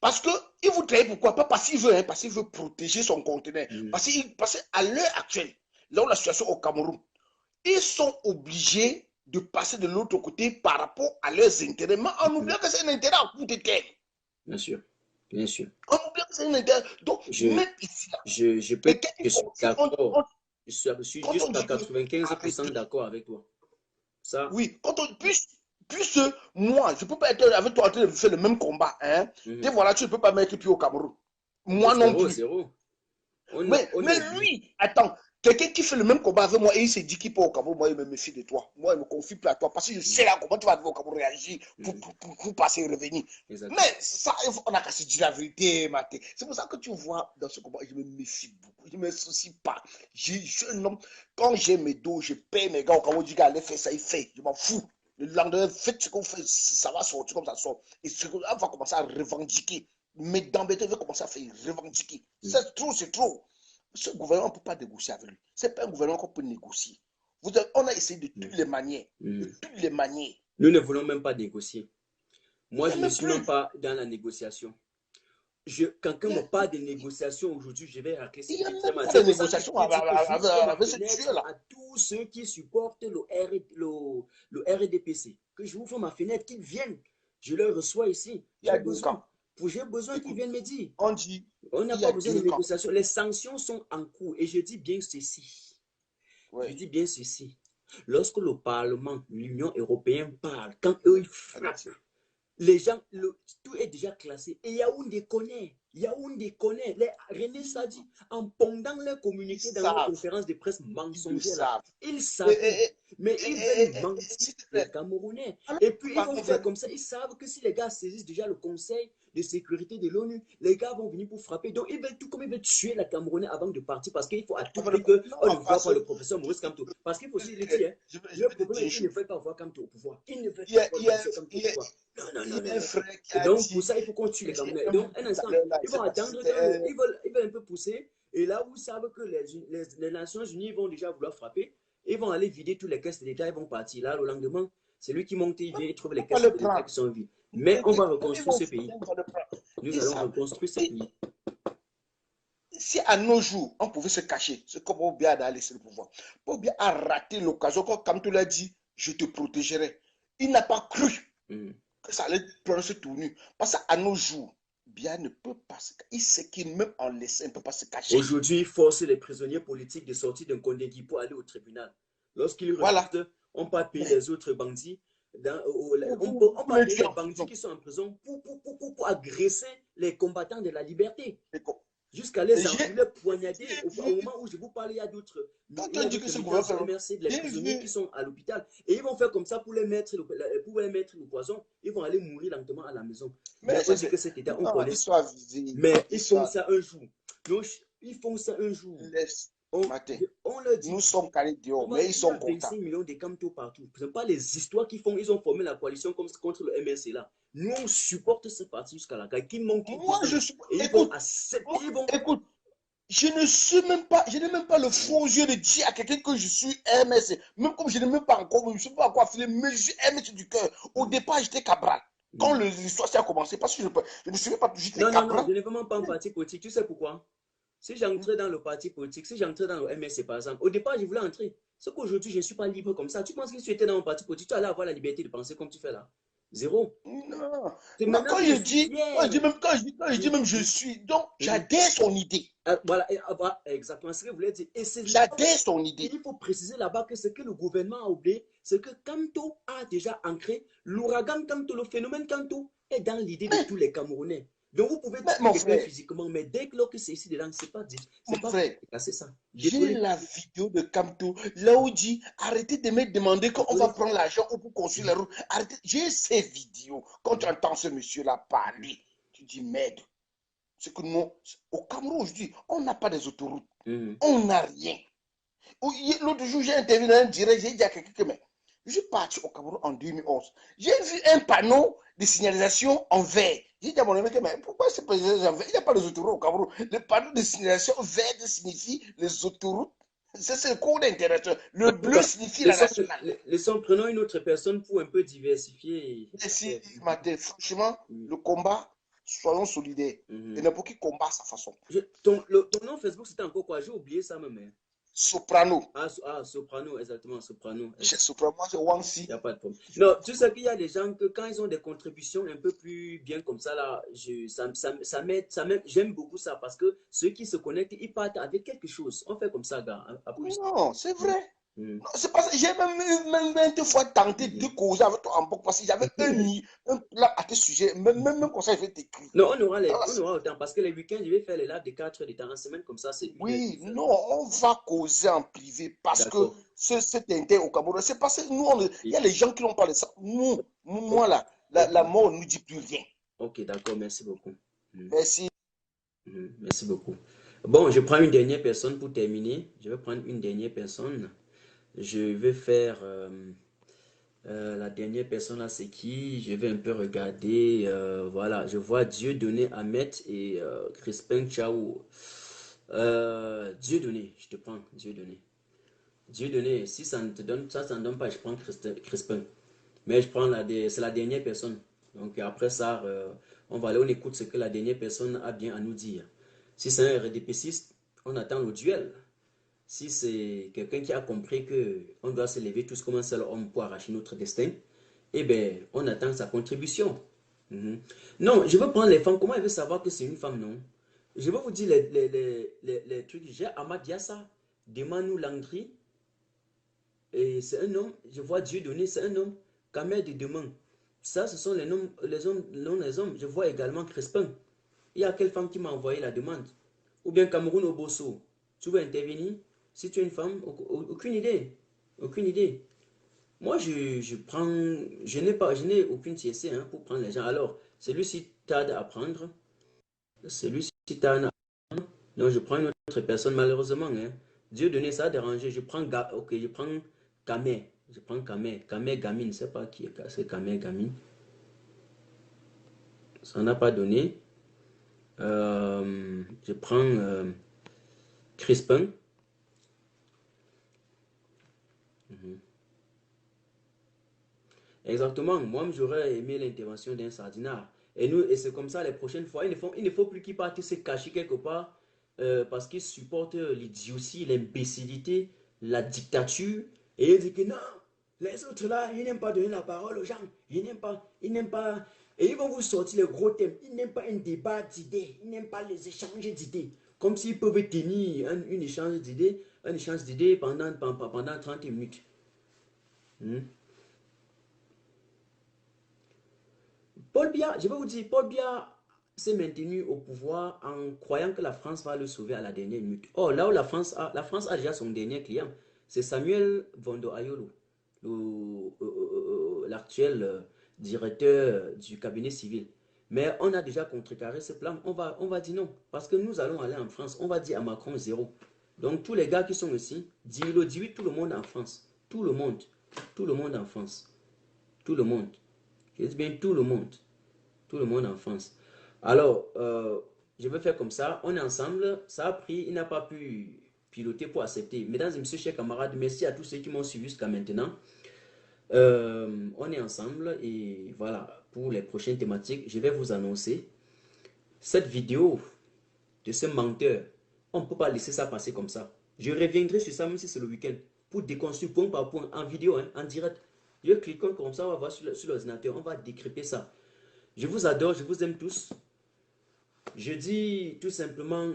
Parce qu'il vous trahit pourquoi? Pas parce qu'il veut, parce qu'il veut protéger son conteneur. Parce qu'à l'heure actuelle, là où la situation au Cameroun, ils sont obligés de passer de l'autre côté par rapport à leurs intérêts. Mais en oubliant que c'est un intérêt à coût de terre. Bien sûr. Bien sûr. En oubliant que c'est un intérêt. Donc, même ici, là, je peux je suis d'accord. Je suis juste à 95% d'accord avec toi. Ça. Oui, quand on puisse moi, je ne peux pas être avec toi en train de faire le même combat. Hein. Et voilà, tu ne peux pas mettre pied au Cameroun. Moi non plus. Zéro. Mais lui, attends, quelqu'un qui fait le même combat avec moi et il se dit qu'il peut au Cameroun, moi, il me méfie de toi. Moi, il me confie plus à toi parce que je sais là comment tu vas arriver au Cameroun réagir pour passer et revenir. Exactement. Mais ça, on a qu'à se dire la vérité, Maté. C'est pour ça que tu vois dans ce combat, je me méfie beaucoup. Je ne me soucie pas. Je suis un homme, quand j'ai mes dos, je paye mes gars au Cameroun, je dis, allez, fais ça, il fait. Je m'en fous. Le lendemain, faites ce qu'on fait, ça va sortir comme ça sort. Et on va commencer à revendiquer. Mais d'embêter, veut commencer à faire revendiquer. C'est trop, c'est trop. Ce gouvernement ne peut pas négocier avec lui. Ce n'est pas un gouvernement qu'on peut négocier. On a essayé de toutes les manières. De toutes les manières. Nous ne voulons même pas négocier. Moi, je ne suis même pas dans la négociation. Quelqu'un me parle de négociation aujourd'hui, je vais racler. Il y a même pas de négociation avec ce tueur-là. À tous ceux qui supportent le RDPC, que je vous fais ma fenêtre, qu'ils viennent. Je leur reçois ici. J'ai besoin qu'ils viennent me dire. On n'a pas besoin de négociation. Les sanctions sont en cours. Et je dis bien ceci. Je dis bien ceci. Lorsque le Parlement, l'Union européenne parle, quand eux ils frappent, les gens, tout est déjà classé. Et Yaoundé connaît. René Sadi, en pendant leur communiqué dans leur conférence de presse mensongère, ils savent. Mais ils veulent mentir les Camerounais. Et puis ils vont faire comme ça. Ils savent que si les gars saisissent déjà le Conseil de sécurité de l'ONU, les gars vont venir pour frapper. Donc ils veulent tout comme ils veulent tuer les Camerounais avant de partir parce qu'il faut à tout prix qu'on ne voit pas le professeur Maurice Kamto. Parce qu'il faut aussi le dire, le problème est qu'il ne veut pas voir Kamto au pouvoir. Il ne veut pas voir Kamto au pouvoir. Non. Donc pour ça, il faut qu'on tue les Camerounais. Donc un instant, ils vont attendre, ils veulent un peu pousser. Et là où ils savent que les Nations Unies vont déjà vouloir frapper, ils vont aller vider toutes les caisses de l'État, ils vont partir. Là, le lendemain, c'est lui qui monte, il vient, il trouve les caisses de l'État qui sont vides. Mais on va reconstruire ce pays. Nous allons reconstruire ce pays. Si à nos jours, on pouvait se cacher, c'est comme Obia a laissé le pouvoir. Obia a raté l'occasion, comme tu l'as dit, je te protégerai. Il n'a pas cru que ça allait prendre ce tournure. Parce qu'à nos jours, Biya ne peut pas se cacher. Il sait qu'il même en laissant, il ne peut pas se cacher. Aujourd'hui, il force les prisonniers politiques de sortir d'un Kondengui pour aller au tribunal. Lorsqu'ils refusent, on peut payer les autres bandits. On peut payer les bandits qui sont en prison pour agresser les combattants de la liberté. Jusqu'à les enculer, poignarder. Au moment où je vous parle, il y a d'autres prisonniers qui sont à l'hôpital. Et ils vont faire comme ça pour les mettre le poison. Ils vont aller mourir lentement à la maison. Mais on dit que cet état, on connaît. Mais ils font ça un jour. Donc, ils font ça un jour. On leur dit, nous sommes calés dehors, mais ils sont contents. Il y a 25 millions de Kamto partout. Ce n'est pas les histoires qu'ils font. Ils ont formé la coalition contre le MRC là. Nous, on supporte ce parti jusqu'à la caille. Moi, je suis. Écoute, je n'ai même pas le faux yeux de dire à quelqu'un que je suis MRC. Même comme je n'ai même pas encore, je ne sais pas encore affilié, mais je suis MRC du cœur. Au départ, j'étais Cabral. Quand l'histoire a commencé, parce que je ne suis pas juste Cabral. Non, je n'ai vraiment pas un parti politique. Tu sais pourquoi? Si j'entrais dans le parti politique, si j'entrais dans le MRC par exemple, au départ, je voulais entrer. C'est qu'aujourd'hui, je ne suis pas libre comme ça. Tu penses que si tu étais dans un parti politique, tu allais avoir la liberté de penser comme tu fais là? Zéro. Non. Quand je dis même je suis, donc j'adhère son idée. Voilà, exactement ce que vous voulez dire. J'adhère son idée. Il faut préciser là-bas que ce que le gouvernement a oublié, c'est que Kamto a déjà ancré l'ouragan Kamto, le phénomène Kamto est dans l'idée de tous les Camerounais. Donc vous pouvez tuer physiquement, mais dès que c'est ici dedans, c'est pas dit. C'est pas casser ça. J'ai la vidéo de Kamto, là où il dit arrêtez de me demander qu'on va prendre l'argent pour construire la route. Arrêtez. J'ai ces vidéos. Quand tu entends ce monsieur-là parler, tu dis merde. C'est que nous, au Cameroun aujourd'hui, on n'a pas des autoroutes. On n'a rien. L'autre jour, j'ai interviewé dans un direct, j'ai dit à quelqu'un que je suis parti au Cameroun en 2011. J'ai vu un panneau de signalisation en vert. J'ai dit à mon ami, mais pourquoi c'est pas en vert? Il n'y a pas les autoroutes au Cameroun. Le panneau de signalisation vert signifie les autoroutes. C'est le code international. Le bleu signifie la nationale. Prenons une autre personne pour un peu diversifier. Merci, Mathé. Franchement, le combat, soyons solidaires. Et n'importe qui combat à sa façon. Ton nom Facebook, c'était encore quoi? J'ai oublié ça même. Soprano. Soprano, exactement, Soprano. Chez Soprano, c'est Wansi. Il n'y a pas de problème. Non, tu sais qu'il y a des gens que quand ils ont des contributions un peu plus bien comme ça, là, ça m'aide, j'aime beaucoup ça parce que ceux qui se connectent, ils partent avec quelque chose. On fait comme ça, gars. Non, c'est vrai. C'est parce que j'ai même 20 fois tenté de causer avec toi en parce que j'avais un plan à tes sujets. Même comme ça, je vais t'écrire. Non, on aura autant parce que les week-ends, je vais faire les lives de 4 heures de temps en semaine, comme ça, c'est oui, non, on va causer en privé parce que cet intérêt au Cameroun, c'est parce que nous, il y a les gens qui n'ont pas de ça. Moi, là, la mort ne nous dit plus rien. Ok, d'accord, merci beaucoup. Merci. Merci beaucoup. Bon, je prends une dernière personne pour terminer. Je vais prendre une dernière personne. Je vais faire la dernière personne là, c'est qui? Je vais un peu regarder. Voilà, je vois Dieudonné Ahmed et Crispin Ciao. Dieudonné, je te prends, Dieudonné. Dieudonné, si ça ne te donne, ça ne donne pas, je prends Crispin. Mais je prends c'est la dernière personne. Donc après ça, on va aller, on écoute ce que la dernière personne a bien à nous dire. Si c'est un RDPCiste, on attend le duel. Si c'est quelqu'un qui a compris qu'on doit se lever tous comme un seul homme pour arracher notre destin, eh bien, on attend sa contribution. Non, je veux prendre les femmes. Comment elle veut savoir que c'est une femme, non? Je vais vous dire les trucs. J'ai Ahmad Yassa, Demanou Langri, et c'est un homme. Je vois Dieu donner, c'est un homme. Kamer de Demain. Ça, ce sont les noms, les hommes. Je vois également Crespin. Il y a quelle femme qui m'a envoyé la demande? Ou bien Cameroun Obosso. Tu veux intervenir? Si tu es une femme, aucune idée. Aucune idée. Moi, je n'ai aucune TSC pour prendre les gens. Alors, celui-ci tarde à prendre. Celui-ci tarde à prendre. Donc, je prends une autre personne, malheureusement. Dieu donné, ça a dérangé. Je prends Kamé. Je prends Kamé. Kamé Gamine. Je ne sais pas qui c'est Kamé Gamine. Ça n'a pas donné. Je prends Crispin. Exactement. Moi, j'aurais aimé l'intervention d'un sardinard. Et c'est comme ça les prochaines fois. Il ne faut plus qu'ils partent se cacher quelque part parce qu'ils supportent l'idiotie, l'imbécilité, la dictature. Et ils disent que non, les autres là, ils n'aiment pas donner la parole aux gens. Ils n'aiment pas. Et ils vont vous sortir les gros thèmes. Ils n'aiment pas un débat d'idées. Ils n'aiment pas les échanges d'idées. Comme s'ils peuvent tenir un échange d'idées pendant 30 minutes. Paul Biya, je vais vous dire, Paul Biya s'est maintenu au pouvoir en croyant que la France va le sauver à la dernière minute. Or, là où la France a déjà son dernier client, c'est Samuel Vondo Ayolo, l'actuel directeur du cabinet civil. Mais on a déjà contrecarré ce plan. On va dire non, parce que nous allons aller en France. On va dire à Macron zéro. Donc, tous les gars qui sont ici, dis-lui tout le monde en France. Tout le monde en France. Tout le monde. Je dis bien tout le monde. Tout le monde en France. Alors, je vais faire comme ça. On est ensemble. Ça a pris, il n'a pas pu piloter pour accepter. Mesdames et messieurs, chers camarades, merci à tous ceux qui m'ont suivi jusqu'à maintenant. On est ensemble et voilà, pour les prochaines thématiques, je vais vous annoncer cette vidéo de ce menteur. On ne peut pas laisser ça passer comme ça. Je reviendrai sur ça même si c'est le week-end pour déconstruire point par point en vidéo, en direct. Je clique comme ça, on va voir sur l'ordinateur, on va décrypter ça. Je vous adore, je vous aime tous. Je dis tout simplement,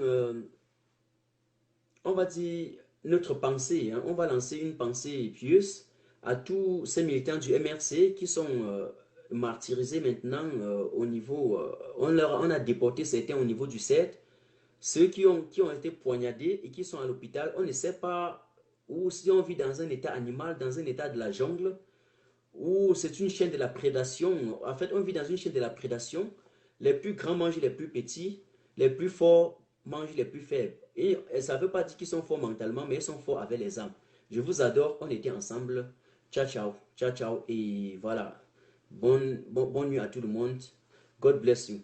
on va dire notre pensée, on va lancer une pensée pieuse à tous ces militants du MRC qui sont martyrisés maintenant au niveau, on a déporté certains au niveau du CED, ceux qui ont été poignardés et qui sont à l'hôpital, on ne sait pas, ou si on vit dans un état animal, dans un état de la jungle, ou c'est une chaîne de la prédation. En fait, on vit dans une chaîne de la prédation. Les plus grands mangent les plus petits, les plus forts mangent les plus faibles. Et ça ne veut pas dire qu'ils sont forts mentalement, mais ils sont forts avec les âmes. Je vous adore, on était ensemble. Ciao, ciao, ciao, ciao. Et voilà, bonne nuit à tout le monde. God bless you.